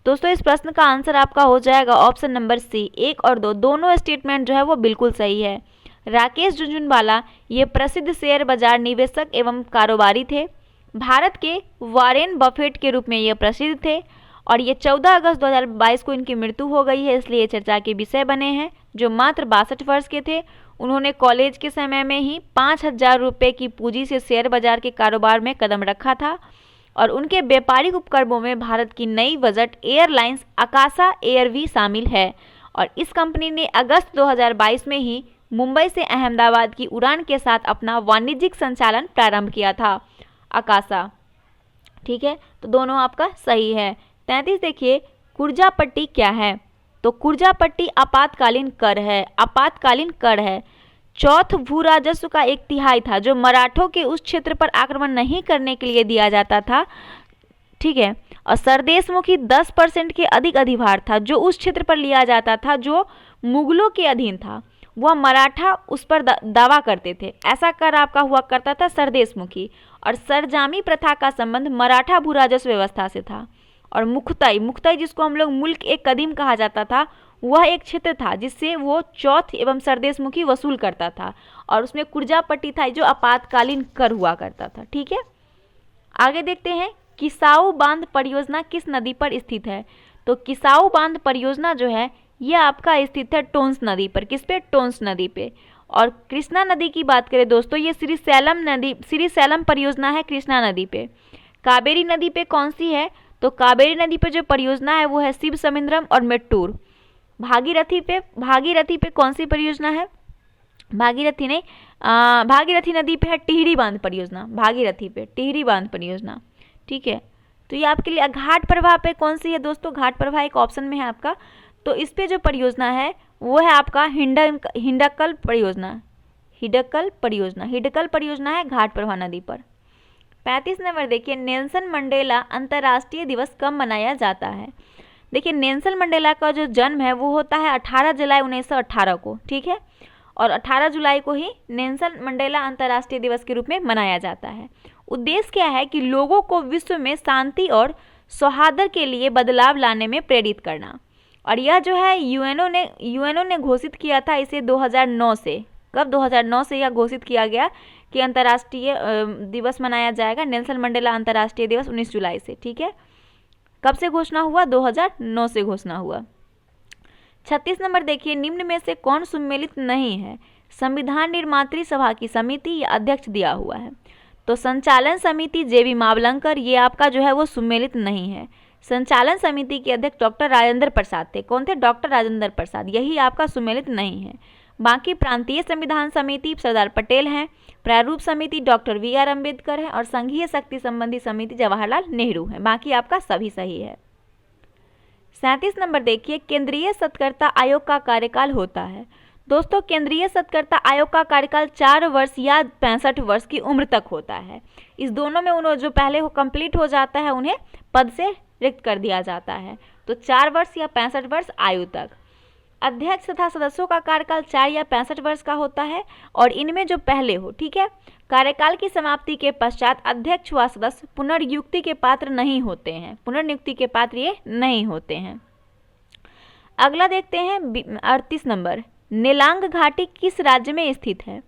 दोस्तों इस प्रश्न का आंसर आपका हो जाएगा ऑप्शन नंबर सी। 1 और 2 दोनों स्टेटमेंट जो है वो बिल्कुल सही है। राकेश झुनझुनवाला ये प्रसिद्ध शेयर बाजार निवेशक एवं कारोबारी थे। भारत के वॉरेन बफेट के रूप में ये प्रसिद्ध थे और ये 14 अगस्त 2022 को इनकी मृत्यु हो गई है, इसलिए चर्चा के विषय बने हैं। जो मात्र 62 वर्ष के थे। उन्होंने कॉलेज के समय में ही 5,000 रुपये की पूंजी से शेयर बाजार के कारोबार में कदम रखा था और उनके व्यापारिक उपक्रमों में भारत की नई बजट एयरलाइंस आकाशा एयरवी शामिल है और इस कंपनी ने अगस्त 2022 में ही मुंबई से अहमदाबाद की उड़ान के साथ अपना वाणिज्यिक संचालन प्रारंभ किया था, आकाशा। ठीक है, तो दोनों आपका सही है। 33 देखिए, कुर्जापट्टी क्या है? तो कुर्जापट्टी आपातकालीन कर है, आपातकालीन कर है। चौथ भू राजस्व का 1/3 था जो मराठों के उस क्षेत्र पर आक्रमण नहीं करने के लिए दिया जाता था। ठीक है, और सरदेशमुखी 10% के अधिक अधिभार था जो उस क्षेत्र पर लिया जाता था जो मुगलों के अधीन था। वह मराठा उस पर दावा करते थे। ऐसा कर आपका हुआ करता था सरदेशमुखी। और सरजामी प्रथा का संबंध मराठा भू राजस्व व्यवस्था से था। और मुख्तई, मुख्तई जिसको हम लोग मुल्क एक कदीम कहा जाता था, वह एक क्षेत्र था जिससे वो चौथ एवं सरदेशमुखी वसूल करता था और उसमें कुर्जापट्टी था जो आपातकालीन कर हुआ करता था। ठीक है, आगे देखते हैं, किसाऊ बांध परियोजना किस नदी पर स्थित है? तो किसाऊ बांध परियोजना जो है यह आपका स्थित है टोंस नदी पर। किस पे? टोंस नदी पे। और कृष्णा नदी की बात करें दोस्तों, ये श्रीशैलम परियोजना है कृष्णा नदी पे। कावेरी नदी पे कौन सी है? तो कावेरी नदी पे जो परियोजना है वो है शिव समुद्रम और मेट्टूर। भागीरथी पे कौन सी परियोजना है? भागीरथी नहीं, भागीरथी नदी पे है टिहरी बांध परियोजना। भागीरथी पे टिहरी बांध परियोजना। ठीक है, तो ये आपके लिए घाट प्रवाह पे कौन सी है दोस्तों? घाट प्रवाह एक ऑप्शन में है आपका। तो इस पे जो परियोजना है वो है आपका हिडक्कल परियोजना। हिडक्कल परियोजना है घाट प्रवाह नदी पर। 35 नंबर देखिए, नेल्सन मंडेला अंतर्राष्ट्रीय दिवस कब मनाया जाता है? देखिए, नेल्सन मंडेला का जो जन्म है वो होता है 18 जुलाई 1918 को। ठीक है, और 18 जुलाई को ही नेल्सन मंडेला अंतर्राष्ट्रीय दिवस के रूप में मनाया जाता है। उद्देश्य क्या है कि लोगों को विश्व में शांति और सौहार्द के लिए बदलाव लाने में प्रेरित करना। और यह जो है यूएनओ ने घोषित किया था इसे 2009 से। कब? 2009 से यह घोषित किया गया कि अंतर्राष्ट्रीय दिवस मनाया जाएगा नेल्सन मंडेला अंतर्राष्ट्रीय दिवस 19 जुलाई से। ठीक है, कब से घोषणा हुआ? 2009 से घोषणा हुआ। 36 नंबर देखिए, निम्न में से कौन सम्मिलित नहीं है? संविधान निर्मात्री सभा की समिति या अध्यक्ष दिया हुआ है। तो संचालन समिति जेबी मावलंकर, ये आपका जो है वो सम्मिलित नहीं है। संचालन समिति के अध्यक्ष डॉक्टर राजेंद्र प्रसाद थे। कौन थे? डॉक्टर राजेंद्र प्रसाद, यही आपका सम्मिलित नहीं है। बाकी प्रांतीय संविधान समिति सरदार पटेल हैं, प्रारूप समिति डॉक्टर VR अम्बेडकर है और संघीय शक्ति संबंधी समिति जवाहरलाल नेहरू है। बाकी आपका सभी सही है। 37 नंबर देखिए, केंद्रीय सत्कर्ता आयोग का कार्यकाल होता है। दोस्तों, केंद्रीय सत्कर्ता आयोग का कार्यकाल 4 वर्ष या 65 वर्ष की उम्र तक होता है। इस दोनों में उन्होंने जो पहले हो कंप्लीट हो जाता है उन्हें पद से रिक्त कर दिया जाता है। तो 4 वर्ष या 65 वर्ष आयु तक। अध्यक्ष तथा सदस्यों का कार्यकाल 4 या 65 वर्ष का होता है और इनमें जो पहले हो, ठीक है, कार्यकाल की समाप्ति के पश्चात अध्यक्ष व सदस्य पुनर्नियुक्ति के पात्र नहीं होते हैं। पुनर्नियुक्ति के पात्र ये नहीं होते हैं। अगला देखते हैं 38 नंबर, नेलांग घाटी किस राज्य में स्थित है?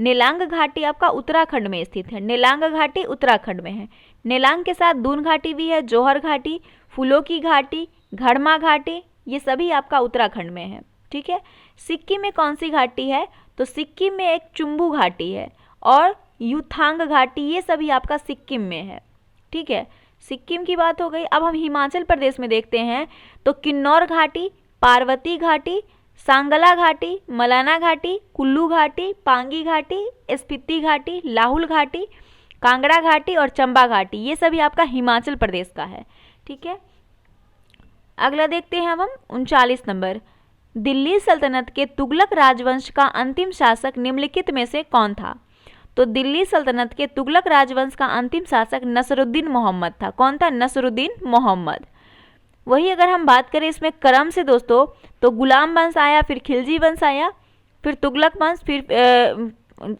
नेलांग घाटी आपका उत्तराखंड में स्थित है। नेलांग घाटी उत्तराखंड में है। नेलांग के साथ दून घाटी भी है, जौहर घाटी, फूलों की घाटी, घड़मा घाटी, ये सभी आपका उत्तराखंड में है। ठीक है, सिक्किम में कौन सी घाटी है? तो सिक्किम में एक चुम्बू घाटी है और युथांग घाटी, ये सभी आपका सिक्किम में है। ठीक है, सिक्किम की बात हो गई। अब हम हिमाचल प्रदेश में देखते हैं तो किन्नौर घाटी, पार्वती घाटी, सांगला घाटी, मलाना घाटी, कुल्लू घाटी, पांगी घाटी, स्पीति घाटी, लाहुल घाटी, कांगड़ा घाटी और चंबा घाटी, ये सभी आपका हिमाचल प्रदेश का है। ठीक है, अगला देखते हैं अब हम 39 नंबर, दिल्ली सल्तनत के तुगलक राजवंश का अंतिम शासक निम्नलिखित में से कौन था? तो दिल्ली सल्तनत के तुगलक राजवंश का अंतिम शासक नसरुद्दीन मोहम्मद था। कौन था? नसरुद्दीन मोहम्मद। वही अगर हम बात करें इसमें क्रम से दोस्तों, तो गुलाम वंश आया, फिर खिलजी वंश आया, फिर तुगलक वंश, फिर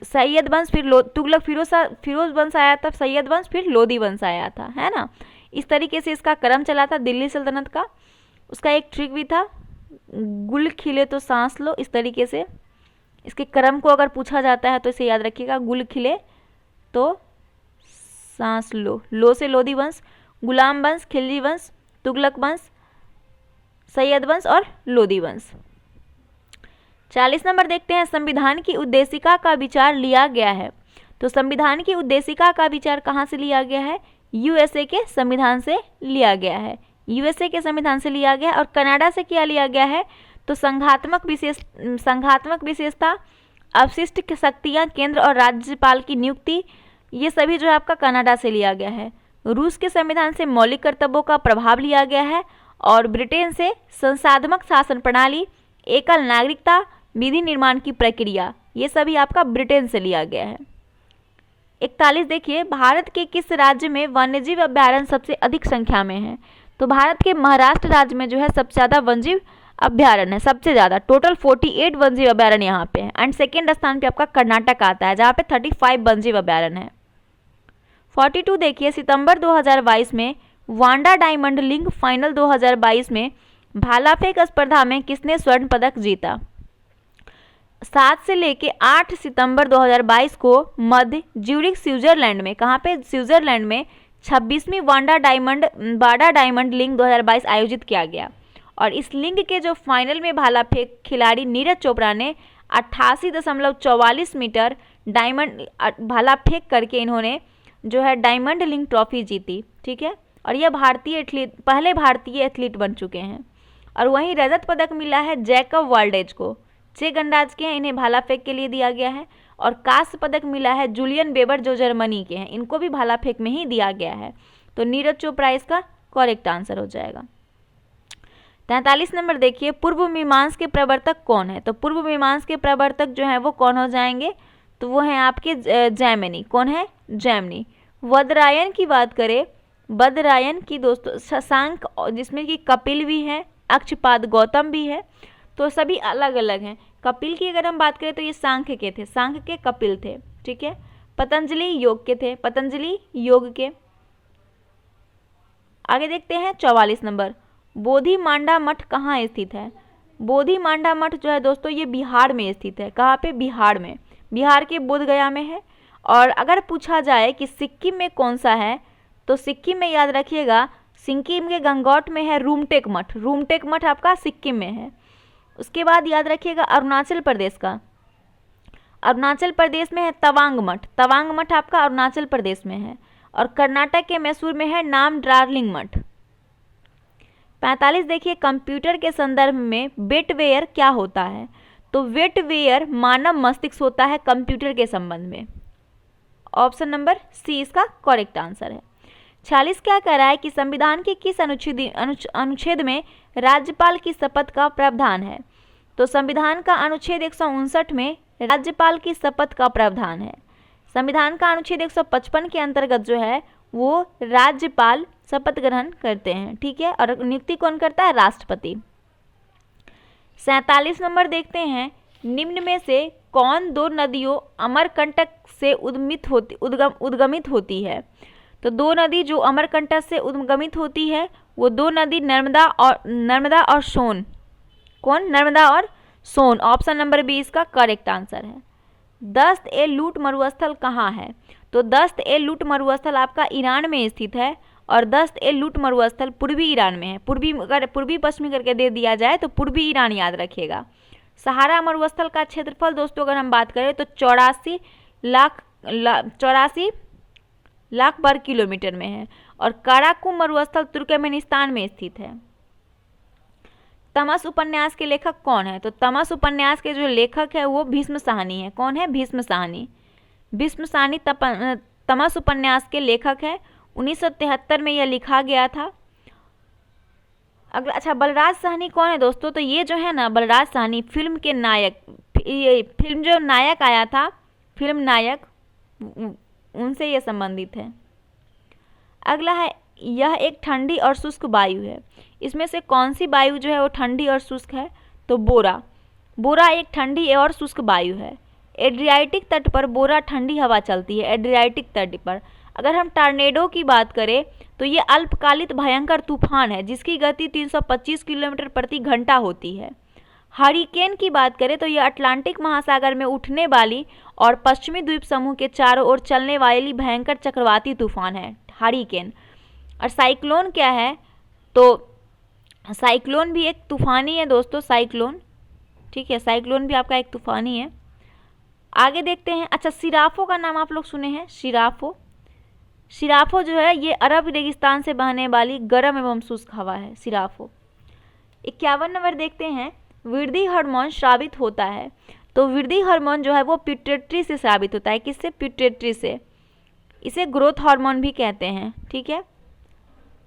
सैयद वंश, फिर तुगलक फिरोज वंश आया था, सैयद वंश, फिर लोदी वंश आया था, है ना। इस तरीके से इसका क्रम चला था दिल्ली सल्तनत का। उसका एक ट्रिक भी था, गुल खिले तो सांस लो, इस तरीके से इसके क्रम को अगर पूछा जाता है तो इसे याद रखिएगा, गुल खिले तो सांस लो, लो से लोदी वंश, गुलाम वंश, खिलजी वंश, तुगलक वंश, सैयद वंश और लोदी वंश। 40 नंबर देखते हैं, संविधान की उद्देशिका का विचार लिया गया है। तो संविधान की उद्देशिका का विचार कहाँ से लिया गया है? यूएसए के संविधान से लिया गया है। यूएसए के संविधान से लिया गया है। और कनाडा से क्या लिया गया है? तो संघात्मक विशेषता, अवशिष्ट शक्तियाँ, केंद्र और राज्यपाल की नियुक्ति, ये सभी जो है आपका कनाडा से लिया गया है। रूस के संविधान से मौलिक कर्तव्यों का प्रभाव लिया गया है। और ब्रिटेन से संसाधमक शासन प्रणाली, एकल नागरिकता, विधि निर्माण की प्रक्रिया, ये सभी आपका ब्रिटेन से लिया गया है। 41 देखिए, भारत के किस राज्य में वन्यजीव अभ्यारण्य सबसे अधिक संख्या में है? तो भारत के महाराष्ट्र राज्य में जो है सबसे ज़्यादा वन्यजीव अभ्यारण्य है, सबसे ज़्यादा, टोटल 48 वन्यजीव अभ्यारण्य यहाँ पे है। एंड सेकेंड स्थान पे आपका कर्नाटक आता है, जहाँ पे 35 वन्यजीव अभ्यारण्य है। 42 देखिए, सितंबर 2022 में वांडा डायमंड लीग फाइनल 2022 में भाला फेंक स्पर्धा में किसने स्वर्ण पदक जीता? 7 से लेके 8 सितंबर 2022 को मध्य ज्यूरिख स्विट्जरलैंड में, कहाँ पे? स्विट्जरलैंड में 26वीं वाडा डायमंड लीग 2022 आयोजित किया गया। और इस लीग के जो फाइनल में भाला फेंक खिलाड़ी नीरज चोपड़ा ने 88.44 मीटर डायमंड भाला फेंक करके इन्होंने जो है डायमंड लीग ट्रॉफी जीती। ठीक है, और यह पहले भारतीय एथलीट बन चुके हैं। और वहीं रजत पदक मिला है जैकब वाल्डेज को, 6 गंडाज के हैं, इन्हें भाला फेंक के लिए दिया गया है। और कांस्य पदक मिला है जूलियन वेबर जो जर्मनी के हैं, इनको भी भाला फेंक में ही दिया गया है। तो नीरज चोपड़ा इसका करेक्ट आंसर हो जाएगा। 43 नंबर देखिए, पूर्व मीमांस के प्रवर्तक कौन है? तो पूर्व मीमांस के प्रवर्तक जो है वो कौन हो जाएंगे? तो वो हैं आपके जैमिनी। कौन है? जैमिनी। वदरायन की बात करें, बदरायन की दोस्तों शशांक, जिसमें कि कपिल भी है, अक्षपाद गौतम भी है, तो सभी अलग अलग हैं। कपिल की अगर हम बात करें तो ये सांख्य के थे, सांख्य के कपिल थे। ठीक है, पतंजलि योग के थे, पतंजलि योग के। आगे देखते हैं 44 नंबर, बोधि मांडा मठ कहाँ स्थित है? बोधि मांडा मठ जो है दोस्तों ये बिहार में स्थित है। कहाँ पे? बिहार में, बिहार के बोधगया में है। और अगर पूछा जाए कि सिक्किम में कौन सा है, तो सिक्किम में याद रखिएगा, सिक्किम के गंगौट में है रूमटेक मठ, रूमटेक मठ आपका सिक्किम में है। उसके बाद याद रखिएगा अरुणाचल प्रदेश का, अरुणाचल प्रदेश में है तवांग मठ, तवांग मठ आपका अरुणाचल प्रदेश में है। और कर्नाटक के मैसूर में है नाम डार्लिंग मठ। 45 देखिए, कंप्यूटर के संदर्भ में वेटवेयर क्या होता है? तो वेटवेयर मानव मस्तिष्क होता है कंप्यूटर के संबंध में। ऑप्शन नंबर सी इसका करेक्ट आंसर है। 46 क्या कह रहा है कि संविधान के किस अनुच्छेद में राज्यपाल की शपथ का प्रावधान है? तो संविधान का अनुच्छेद 159 में राज्यपाल की शपथ का प्रावधान है। संविधान का अनुच्छेद 155 के अंतर्गत जो है वो राज्यपाल शपथ ग्रहण करते हैं। ठीक है, और नियुक्ति कौन करता है? राष्ट्रपति। 47 नंबर देखते हैं, निम्न में से कौन दो नदियों अमरकंटक से उद्गमित होती है? तो दो नदी जो अमरकंटक से उद्गमित होती है वो दो नदी नर्मदा और सोन। कौन? नर्मदा और सोन। ऑप्शन नंबर बी इसका करेक्ट आंसर है। दस्त ए लूट मरुस्थल कहाँ है? तो दस्त ए लूट मरुस्थल आपका ईरान में स्थित है। और दस्त ए लूट मरुस्थल पूर्वी ईरान में है। पूर्वी पश्चिमी करके दे दिया जाए तो पूर्वी ईरान याद रखिएगा। सहारा मरुस्थल का क्षेत्रफल दोस्तों अगर हम बात करें तो 84 लाख वर्ग किलोमीटर में है। और काराकुम मरुस्थल तुर्कमेनिस्तान में स्थित है। तमस उपन्यास के लेखक कौन है? तो तमस उपन्यास के जो लेखक है वो भीष्म साहनी है। कौन है? भीष्म साहनी। भीष्म साहनी तमस उपन्यास के लेखक है। 1973 में यह लिखा गया था। अगला, अच्छा, बलराज साहनी कौन है दोस्तों? तो ये जो है ना बलराज साहनी फिल्म के नायक, फिल्म जो नायक आया था, फिल्म नायक, उनसे ये संबंधित है। अगला है, यह एक ठंडी और शुष्क वायु है। इसमें से कौन सी वायु जो है वो ठंडी और शुष्क है? तो बोरा। बोरा एक ठंडी और शुष्क वायु है। एड्रियाटिक तट पर बोरा ठंडी हवा चलती है, एड्रियाटिक तट पर। अगर हम टॉर्नेडो की बात करें तो ये अल्पकालिक भयंकर तूफान है जिसकी गति 325 किलोमीटर प्रति घंटा होती है। हरिकेन की बात करें तो यह अटलांटिक महासागर में उठने वाली और पश्चिमी द्वीप समूह के चारों ओर चलने वाली भयंकर चक्रवाती तूफान है हरिकेन। और साइक्लोन क्या है? तो साइक्लोन भी एक तूफानी है दोस्तों, साइक्लोन। ठीक है, साइक्लोन भी आपका एक तूफान ही है। आगे देखते हैं। अच्छा, सिराफो का नाम आप लोग सुने हैं, सिराफो। सिराफो जो है ये अरब रेगिस्तान से बहने वाली गर्म एवं शुष्क हवा है, सिराफो। 51 नंबर देखते हैं। वृद्धि हार्मोन स्रावित होता है, तो वृद्धि हार्मोन जो है वो पिट्यूटरी से स्रावित होता है। किससे? पिट्यूटरी से। इसे ग्रोथ हार्मोन भी कहते हैं, ठीक है।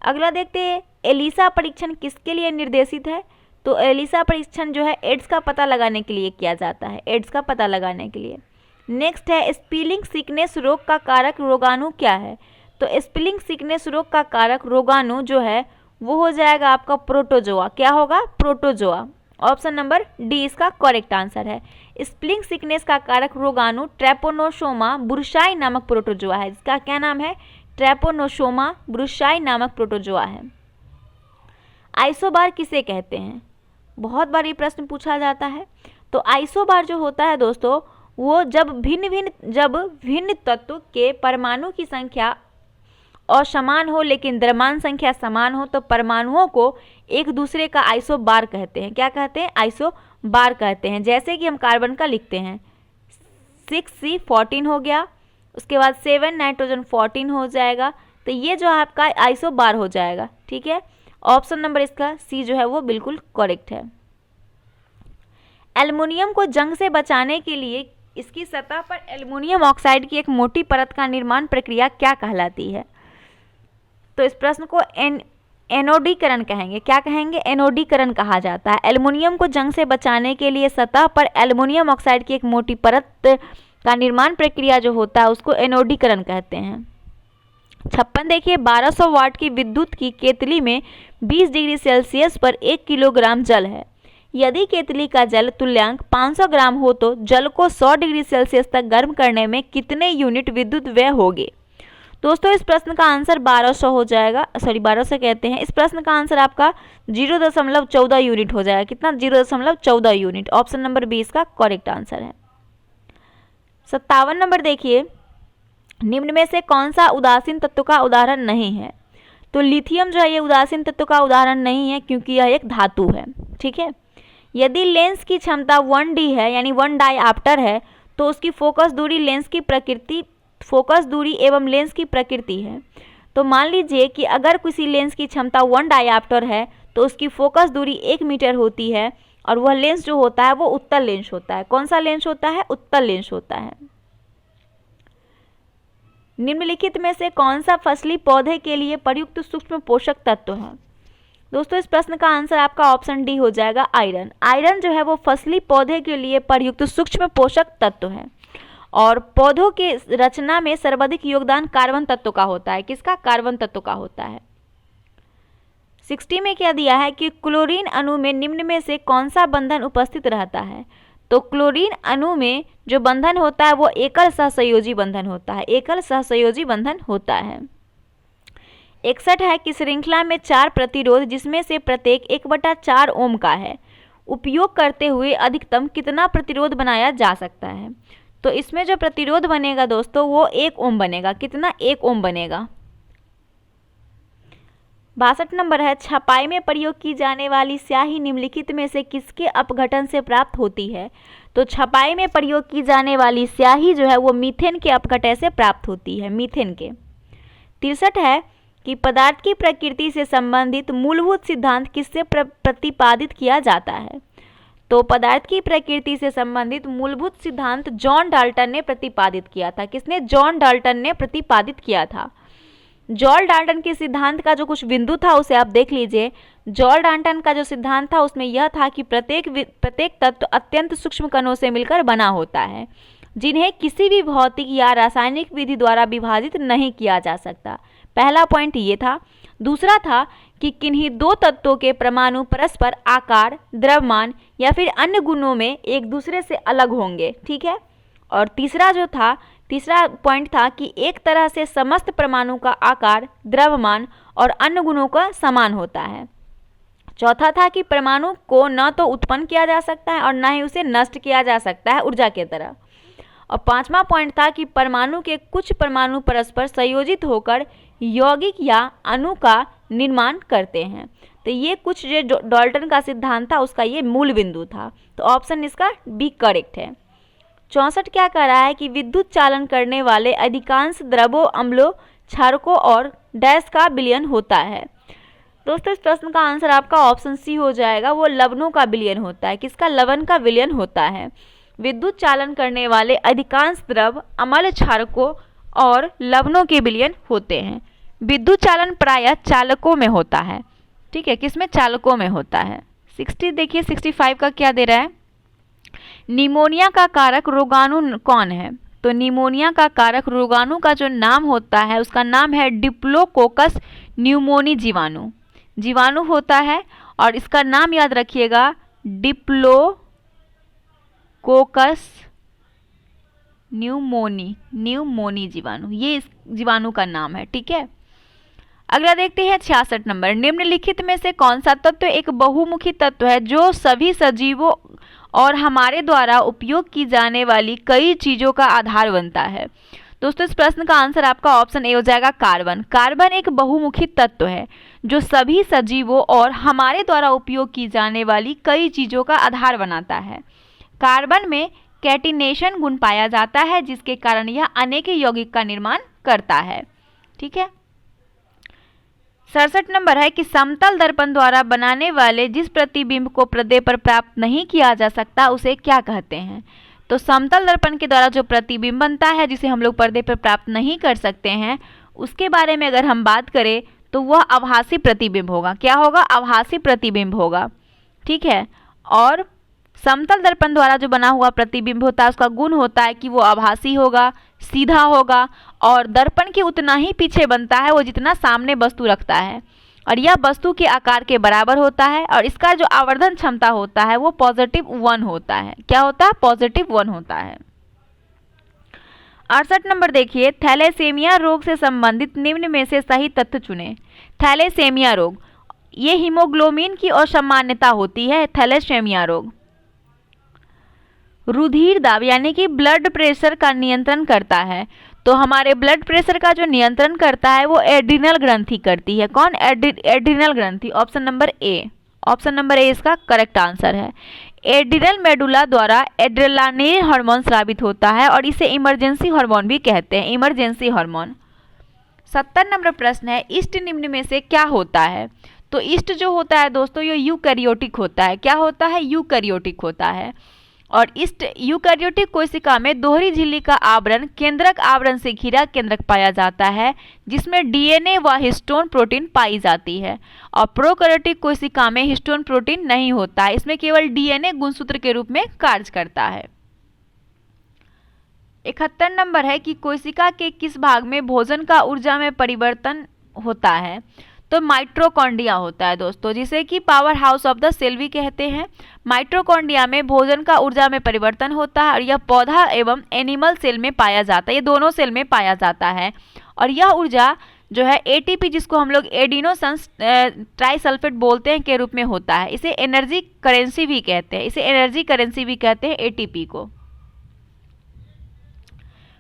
अगला देखते हैं, एलिसा परीक्षण किसके लिए निर्देशित है? तो एलिसा परीक्षण जो है एड्स का पता लगाने के लिए किया जाता है, एड्स का पता लगाने के लिए। नेक्स्ट है, स्पिलिंग सिकनेस रोग का कारक रोगाणु क्या है? तो स्पिलिंग सिकनेस रोग का कारक रोगाणु जो है वो हो जाएगा आपका प्रोटोजोआ। क्या होगा? प्रोटोजोआ। ऑप्शन नंबर डी इसका करेक्ट आंसर है। स्पिलिंग सिकनेस का कारक रोगाणु ट्रैपोनोसोमा बुरशाई नामक प्रोटोजोआ है। इसका क्या नाम है? ट्रैपोनोसोमा बुरशाई नामक प्रोटोजोआ है। आइसोबार किसे कहते हैं? बहुत बार ये प्रश्न पूछा जाता है। तो आइसोबार जो होता है दोस्तों, वो जब भिन्न तत्व के परमाणु की संख्या असमान हो लेकिन द्रव्यमान संख्या समान हो, तो परमाणुओं को एक दूसरे का आइसोबार कहते हैं। क्या कहते हैं? आइसोबार कहते हैं। जैसे कि हम कार्बन का लिखते हैं 6C14 हो गया, उसके बाद 7 नाइट्रोजन 14 हो जाएगा, तो ये जो आपका आइसोबार हो जाएगा, ठीक है। ऑप्शन नंबर इसका सी जो है वो बिल्कुल करेक्ट है। एल्युमिनियम को जंग से बचाने के लिए इसकी सतह पर एल्युमिनियम ऑक्साइड की एक मोटी परत का निर्माण प्रक्रिया क्या कहलाती है? तो इस प्रश्न को एनोडीकरण कहेंगे। क्या कहेंगे? एनोडीकरण कहा जाता है। एल्युमिनियम को जंग से बचाने के लिए सतह पर एल्युमिनियम ऑक्साइड की एक मोटी परत का निर्माण प्रक्रिया जो होता है उसको एनोडीकरण कहते हैं। 56 देखिए, 1200 वाट की विद्युत की केतली में 20 डिग्री सेल्सियस पर 1 किलोग्राम जल है। यदि केतली का जल तुल्यांक 500 ग्राम हो तो जल को 100 डिग्री सेल्सियस तक गर्म करने में कितने यूनिट विद्युत व्यय होंगे? दोस्तों इस प्रश्न का आंसर 1200 हो जाएगा, 1200 कहते हैं। इस प्रश्न का आंसर आपका 0.14 यूनिट हो जाएगा। कितना? 0.14 यूनिट। ऑप्शन नंबर बी इसका करेक्ट आंसर है। 57 नंबर देखिए, निम्न में से कौन सा उदासीन तत्व का उदाहरण नहीं है? तो लिथियम जो है ये उदासीन तत्व का उदाहरण नहीं है क्योंकि यह एक धातु है, ठीक है। यदि लेंस की क्षमता 1D है यानी 1 डायऑप्टर है तो उसकी फोकस दूरी एवं लेंस की प्रकृति है। तो मान लीजिए कि अगर किसी लेंस की क्षमता 1 डायऑप्टर है तो उसकी फोकस दूरी 1 मीटर होती है और वह लेंस जो होता है वो उत्तल लेंस होता है। कौन सा लेंस होता है? उत्तल लेंस होता है। निम्नलिखित में से कौन सा फसली पौधे के लिए प्रयुक्त सूक्ष्म पोषक तत्व है? दोस्तों इस प्रश्न का आंसर आपका ऑप्शन डी हो जाएगा, आयरन। आयरन जो है वो फसली पौधे के लिए प्रयुक्त सूक्ष्म पोषक तत्व है। और पौधों के रचना में सर्वाधिक योगदान कार्बन तत्व का होता है। किसका? कार्बन तत्व का होता है। 60 में क्या दिया है कि क्लोरीन अणु में निम्न में से कौन सा बंधन उपस्थित रहता है? तो क्लोरीन अणु में जो बंधन होता है वो एकल सहसंयोजी बंधन होता है। एकल सहसंयोजी बंधन होता है। 61 है कि श्रृंखला में 4 प्रतिरोध जिसमें से प्रत्येक 1/4 ओम का है, उपयोग करते हुए अधिकतम कितना प्रतिरोध बनाया जा सकता है? तो इसमें जो प्रतिरोध बनेगा दोस्तों वो 1 ओम बनेगा। कितना? 1 ओम बनेगा। 62 नंबर है, छपाई में प्रयोग की जाने वाली स्याही निम्नलिखित में से किसके अपघटन से प्राप्त होती है? तो छपाई में प्रयोग की जाने वाली स्याही जो है वो मीथेन के अपघटन से प्राप्त होती है, मीथेन के। 63 है कि पदार्थ की प्रकृति से संबंधित मूलभूत सिद्धांत किससे प्रतिपादित किया जाता है? तो पदार्थ की प्रकृति से संबंधित मूलभूत सिद्धांत जॉन डाल्टन ने प्रतिपादित किया था। किसने? जॉन डाल्टन ने प्रतिपादित किया था। जॉन डाल्टन के सिद्धांत का जो कुछ बिंदु था उसे आप देख लीजिए। जॉन डाल्टन का जो सिद्धांत था उसमें यह था कि प्रत्येक तत्व अत्यंत सूक्ष्म कणों से मिलकर बना होता है जिन्हें किसी भी भौतिक या रासायनिक विधि द्वारा विभाजित नहीं किया जा सकता। पहला पॉइंट ये था। दूसरा था कि किन्हीं दो तत्वों के परमाणु परस्पर आकार, द्रव्यमान या फिर अन्य गुणों में एक दूसरे से अलग होंगे, ठीक है। और तीसरा पॉइंट था कि एक तरह से समस्त परमाणु का आकार, द्रव्यमान और अन्य गुणों का समान होता है। चौथा था कि परमाणु को न तो उत्पन्न किया जा सकता है और न ही उसे नष्ट किया जा सकता है ऊर्जा की तरह। और पांचवा पॉइंट था कि परमाणु के कुछ परमाणु परस्पर संयोजित होकर यौगिक या अणु का निर्माण करते हैं। तो ये कुछ जो डाल्टन का सिद्धांत था उसका ये मूल बिंदु था। तो ऑप्शन इसका बी करेक्ट है। 64 क्या कह रहा है कि विद्युत चालन करने वाले अधिकांश द्रवों, अम्लों, क्षारकों और डैश का विलयन होता है। दोस्तों इस प्रश्न का आंसर आपका ऑप्शन सी हो जाएगा, वो लवणों का विलयन होता है। किसका? लवण का विलयन होता है। विद्युत चालन करने वाले अधिकांश द्रव, अम्ल, क्षारकों और लवणों के विलयन होते हैं। विद्युत चालन प्रायः चालकों में होता है। ठीक है, किसमें? चालकों में होता है। 60 देखिए 65 का क्या दे रहा है, निमोनिया का कारक रोगाणु कौन है? तो निमोनिया का कारक रोगाणु का जो नाम होता है उसका नाम है डिप्लोकोकस न्यूमोनी जीवाणु। जीवाणु होता है और इसका नाम याद रखिएगा डिप्लोकोकस न्यूमोनी जीवाणु, ये इस जीवाणु का नाम है। ठीक है, अगला देखते हैं 66 नंबर। निम्नलिखित में से कौन सा तत्व एक बहुमुखी तत्व है जो सभी सजीवों और हमारे द्वारा उपयोग की जाने वाली कई चीजों का आधार बनता है? दोस्तों इस प्रश्न का आंसर आपका ऑप्शन ए हो जाएगा, कार्बन। कार्बन एक बहुमुखी तत्व है जो सभी सजीवों और हमारे द्वारा उपयोग की जाने वाली कई चीजों का आधार बनाता है। कार्बन में कैटिनेशन गुण पाया जाता है जिसके कारण यह अनेक यौगिक का निर्माण करता है। ठीक है, 67 नंबर है कि समतल दर्पण द्वारा बनाने वाले जिस प्रतिबिंब को पर्दे पर प्राप्त नहीं किया जा सकता उसे क्या कहते हैं? तो समतल दर्पण के द्वारा जो प्रतिबिंब बनता है जिसे हम लोग पर्दे पर प्राप्त नहीं कर सकते हैं उसके बारे में अगर हम बात करें तो वह आभासी प्रतिबिंब होगा। क्या होगा? आभासी प्रतिबिंब होगा। ठीक है, और समतल दर्पण द्वारा जो बना हुआ प्रतिबिंब होता है उसका गुण होता है कि वो आभासी होगा, सीधा होगा और दर्पण के उतना ही पीछे बनता है वो जितना सामने वस्तु रखता है, और यह वस्तु के आकार के बराबर होता है और इसका जो आवर्धन क्षमता होता है वो +1 होता है। क्या होता है? +1 होता है। 68 नंबर देखिए, थैलेसेमिया रोग से संबंधित निम्न में से सही तथ्य चुनें। थैलेसेमिया रोग, ये हीमोग्लोबिन की असामान्यता होती है। थैलेसेमिया रोग रुधिर दाब यानी कि ब्लड प्रेशर का नियंत्रण करता है। तो हमारे ब्लड प्रेशर का जो नियंत्रण करता है वो एड्रिनल ग्रंथि करती है। कौन? एड्रिनल ग्रंथि। Option number A, option number A इसका करेक्ट आंसर है। एड्रिनल मेडुला द्वारा एड्रेनालिन हार्मोन स्रावित होता है और इसे इमरजेंसी हार्मोन भी कहते हैं, इमरजेंसी हार्मोन। 70 नंबर प्रश्न है, इष्ट निम्न में से क्या होता है? तो इष्ट जो होता है दोस्तों ये यूकैरियोटिक होता है। क्या होता है? यूकैरियोटिक होता है। और इस यूकैरियोटिक कोशिका में दोहरी झिल्ली का आवरण केंद्रक आवरण से घिरा केंद्रक पाया जाता है जिसमें डीएनए व हिस्टोन प्रोटीन पाई जाती है। और प्रोकैरियोटिक कोशिका में हिस्टोन प्रोटीन नहीं होता है, इसमें केवल डीएनए गुणसूत्र के रूप में कार्य करता है। 71 नंबर है कि कोशिका के किस भाग में भोजन का ऊर्जा में परिवर्तन होता है? तो माइटोकॉन्ड्रिया होता है दोस्तों, जिसे कि powerhouse of the cell भी कहते हैं। माइटोकॉन्ड्रिया में भोजन का ऊर्जा में परिवर्तन होता है और यह पौधा एवं एनिमल सेल में पाया जाता है, ये दोनों सेल में पाया जाता है। और यह ऊर्जा जो है एटीपी, जिसको हम लोग एडिनोसिन ट्राइसल्फेट बोलते हैं, के रूप में होता है। इसे एनर्जी करेंसी भी कहते हैं, इसे एनर्जी करेंसी भी कहते हैं एटीपी को।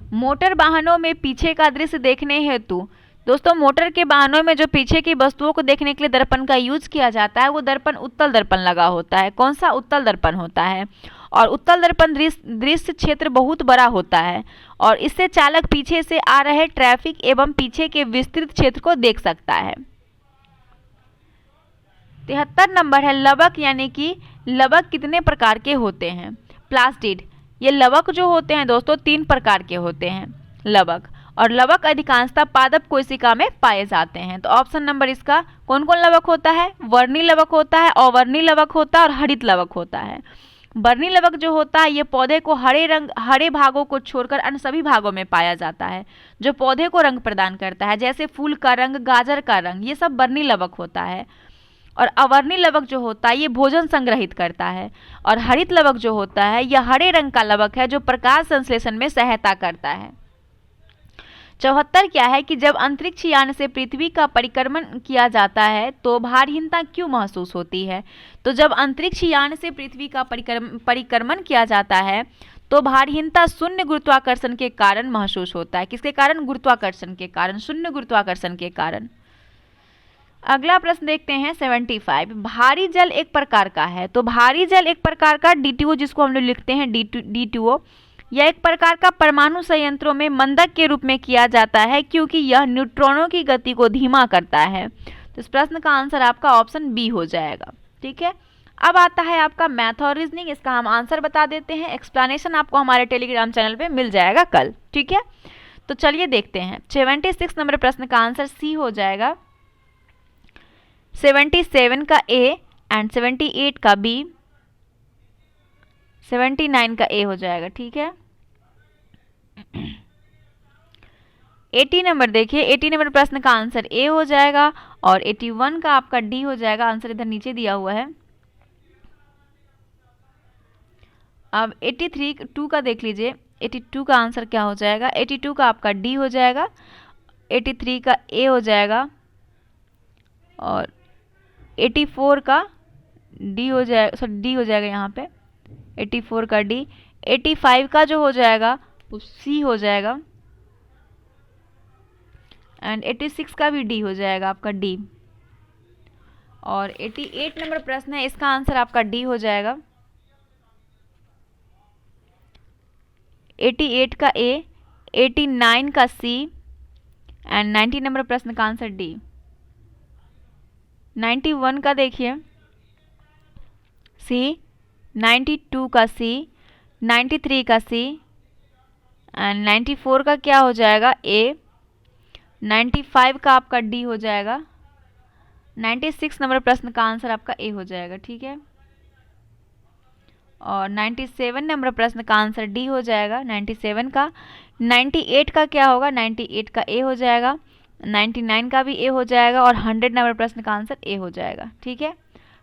मोटर वाहनों में पीछे का दृश्य देखने हेतु दोस्तों, मोटर के वाहनों में जो पीछे की वस्तुओं को देखने के लिए दर्पण का यूज किया जाता है वो दर्पण उत्तल दर्पण लगा होता है। कौन सा? उत्तल दर्पण होता है। और उत्तल दर्पण दृश्य क्षेत्र बहुत बड़ा होता है और इससे चालक पीछे से आ रहे ट्रैफिक एवं पीछे के विस्तृत क्षेत्र को देख सकता है। 73 नंबर है, लवक यानी कि लवक कितने प्रकार के होते हैं? प्लास्टिड, ये लवक जो होते हैं दोस्तों 3 प्रकार के होते हैं लवक, और लवक अधिकांशतः पादप कोशिका में पाए जाते हैं। तो ऑप्शन नंबर इसका कौन कौन लवक होता है? वर्णी लवक होता है, अवर्णी लवक होता है और हरित लवक होता है। वर्णी लवक जो होता है ये पौधे को हरे भागों को छोड़कर अन्य सभी भागों में पाया जाता है, जो पौधे को रंग प्रदान करता है, जैसे फूल का रंग, गाजर का रंग, ये सब वर्णी लवक होता है। और अवर्णी लवक जो होता है ये भोजन संग्रहित करता है। और हरित लवक जो होता है यह हरे रंग का लवक है जो प्रकाश संश्लेषण में सहायता करता है। 74 क्या है कि जब अंतरिक्ष यान से पृथ्वी का परिक्रमण किया जाता है तो भारहीनता क्यों महसूस होती है? तो जब अंतरिक्ष यान से पृथ्वी का परिक्रमण किया जाता है तो भारहीनता शून्य गुरुत्वाकर्षण के कारण महसूस होता है। किसके कारण? गुरुत्वाकर्षण के कारण, शून्य गुरुत्वाकर्षण के कारण। अगला प्रश्न देखते हैं 75। भारी जल एक प्रकार का है। तो भारी जल एक प्रकार का D2O, जिसको हम लोग लिखते हैं D2O, यह एक प्रकार का परमाणु संयंत्रों में मंदक के रूप में किया जाता है क्योंकि यह न्यूट्रॉनों की गति को धीमा करता है। तो इस प्रश्न का आंसर आपका ऑप्शन बी हो जाएगा। ठीक है, अब आता है आपका मैथ और रीजनिंग। इसका हम आंसर बता देते हैं, एक्सप्लेनेशन आपको हमारे टेलीग्राम चैनल पे मिल जाएगा कल। ठीक है, तो चलिए देखते हैं। 76 नंबर प्रश्न का आंसर सी हो जाएगा, 77 का ए एंड 78 का बी, 79 का ए हो जाएगा। ठीक है, 80 नंबर देखिए, 80 नंबर प्रश्न का आंसर ए हो जाएगा और 81 का आपका डी हो जाएगा। आंसर इधर नीचे दिया हुआ है। अब 82 का देख लीजिए, 82 का आंसर क्या हो जाएगा, 82 का आपका डी हो जाएगा, 83 का ए हो जाएगा और 84 का डी हो जाएगा, सॉरी डी हो जाएगा यहाँ पे, 84 का डी, 85 का जो हो जाएगा वो सी हो जाएगा एंड 86 का भी डी हो जाएगा आपका डी। और 88 नंबर प्रश्न है, इसका आंसर आपका डी हो जाएगा, 88 का ए, 89 का सी एंड 90 नंबर प्रश्न का आंसर डी। 91 का देखिए सी, 92 का सी, 93 का सी एंड 94 का क्या हो जाएगा ए, 95 का आपका डी हो जाएगा, 96 नंबर प्रश्न का आंसर आपका ए हो जाएगा। ठीक है, और 97 नंबर प्रश्न का आंसर डी हो जाएगा, 97 का। 98 का क्या होगा, 98 का ए हो जाएगा, 99 का भी ए हो जाएगा और 100 नंबर प्रश्न का आंसर ए हो जाएगा। ठीक है,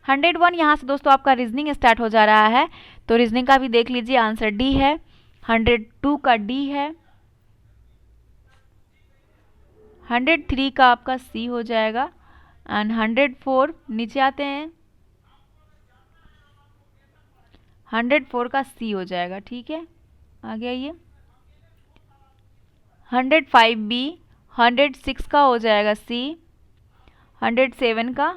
101 यहाँ से दोस्तों आपका रीजनिंग स्टार्ट हो जा रहा है, तो रीजनिंग का भी देख लीजिए, आंसर डी है, 102 का डी है, 103 का आपका सी हो जाएगा एंड 104 नीचे आते हैं, 104 का सी हो जाएगा। ठीक है, आगे आइए, 105 बी, 106 का हो जाएगा सी, 107 का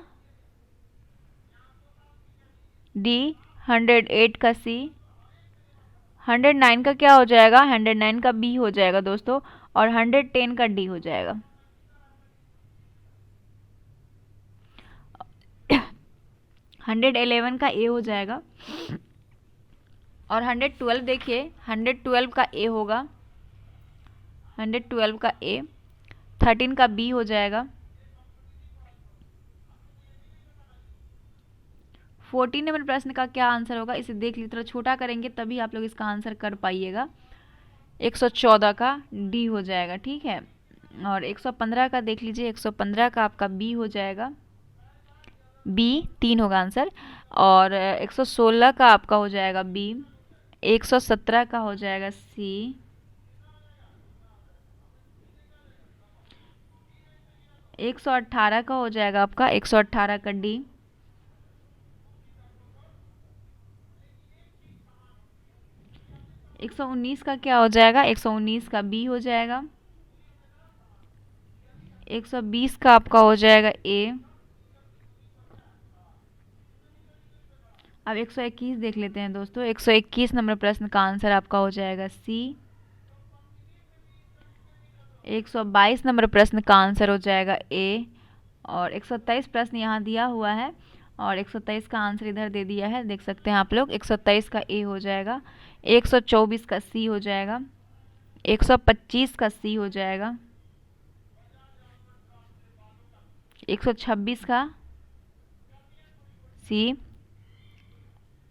डी, 108 का सी, 109 का क्या हो जाएगा, 109 का बी हो जाएगा दोस्तों और 110 का डी हो जाएगा। 111 का ए हो जाएगा और 112 देखिए, 112 का ए होगा, 112 का ए, 13 का बी हो जाएगा, 14 नंबर प्रश्न का क्या आंसर होगा, इसे देख लीजिए, थोड़ा छोटा करेंगे तभी आप लोग इसका आंसर कर पाइएगा। 114 का डी हो जाएगा। ठीक है, और 115 का देख लीजिए, 115 का आपका बी हो जाएगा, बी 3 होगा आंसर, और 116 का आपका हो जाएगा बी, 117 का हो जाएगा सी, 118 का हो जाएगा आपका 118 का डी, 119 का क्या हो जाएगा, 119 का बी हो जाएगा, 120 का आपका हो जाएगा ए। अब 121 देख लेते हैं दोस्तों, 121 नंबर प्रश्न का आंसर आपका हो जाएगा सी, 122 नंबर प्रश्न का आंसर हो जाएगा ए, और 127 प्रश्न यहाँ दिया हुआ है और 127 का आंसर इधर दे दिया है, देख सकते हैं आप लोग। 127 का ए हो जाएगा, 124 का सी हो जाएगा, 125 का सी हो जाएगा, 126 का सी,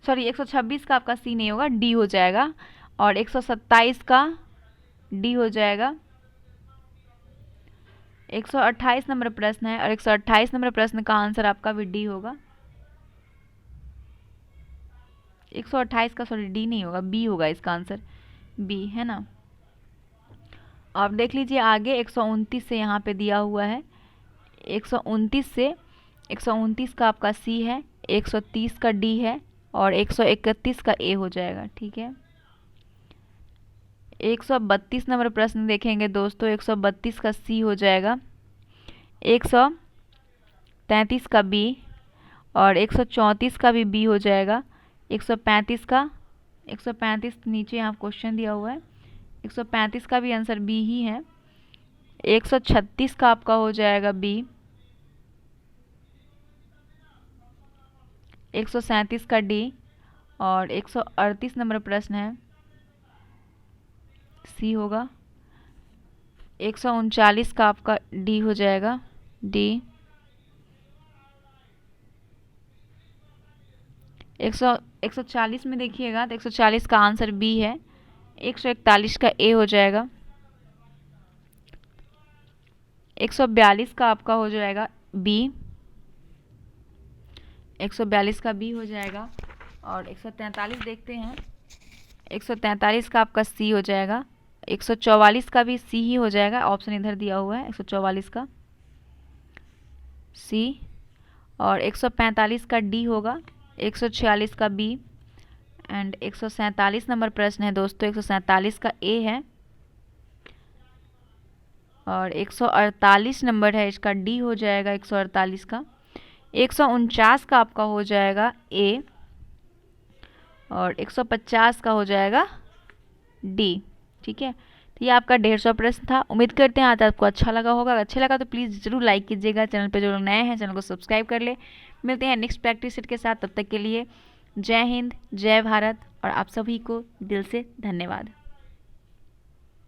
सॉरी 126 का आपका सी नहीं होगा, डी हो जाएगा, और 127 का डी हो जाएगा। 128 नंबर प्रश्न है और 128 नंबर प्रश्न का आंसर आपका भी डी होगा, 128 का सॉरी डी नहीं होगा, बी होगा इसका आंसर, बी है ना। अब देख लीजिए आगे 129 से यहाँ पे दिया हुआ है, 129 से 129 का आपका सी है, 130 का डी है और 131 का ए हो जाएगा। ठीक है, 132 नंबर प्रश्न देखेंगे दोस्तों, 132 का सी हो जाएगा, 133 का बी और 134 का भी बी हो जाएगा। 135 का 135 नीचे यहाँ क्वेश्चन दिया हुआ है, 135 का भी आंसर बी ही है। 136 का आपका हो जाएगा बी। 137 का डी और 138 नंबर प्रश्न है, सी होगा। 139 का आपका डी हो जाएगा, डी। 140 में देखिएगा तो 140 का आंसर बी है। 141 का ए हो जाएगा। 142 का आपका हो जाएगा बी। 142 का बी हो जाएगा। और 143 देखते हैं, 143 का आपका सी हो जाएगा। 144 का भी सी ही हो जाएगा, ऑप्शन इधर दिया हुआ है 144 का सी। और 145 का डी होगा। 146 का बी एंड 147 नंबर प्रश्न है दोस्तों, 147 का ए है। और 148 नंबर है इसका, डी हो जाएगा 148 का। 149 का आपका हो जाएगा ए और 150 का हो जाएगा डी। ठीक है, तो ये आपका 150 प्रश्न था। उम्मीद करते हैं आज आपको अच्छा लगा होगा। अगर अच्छा लगा तो प्लीज़ ज़रूर लाइक कीजिएगा। चैनल पे जो लोग नए हैं चैनल को सब्सक्राइब कर ले। मिलते हैं नेक्स्ट प्रैक्टिस सेट के साथ, तब तक के लिए जय हिंद, जय भारत और आप सभी को दिल से धन्यवाद।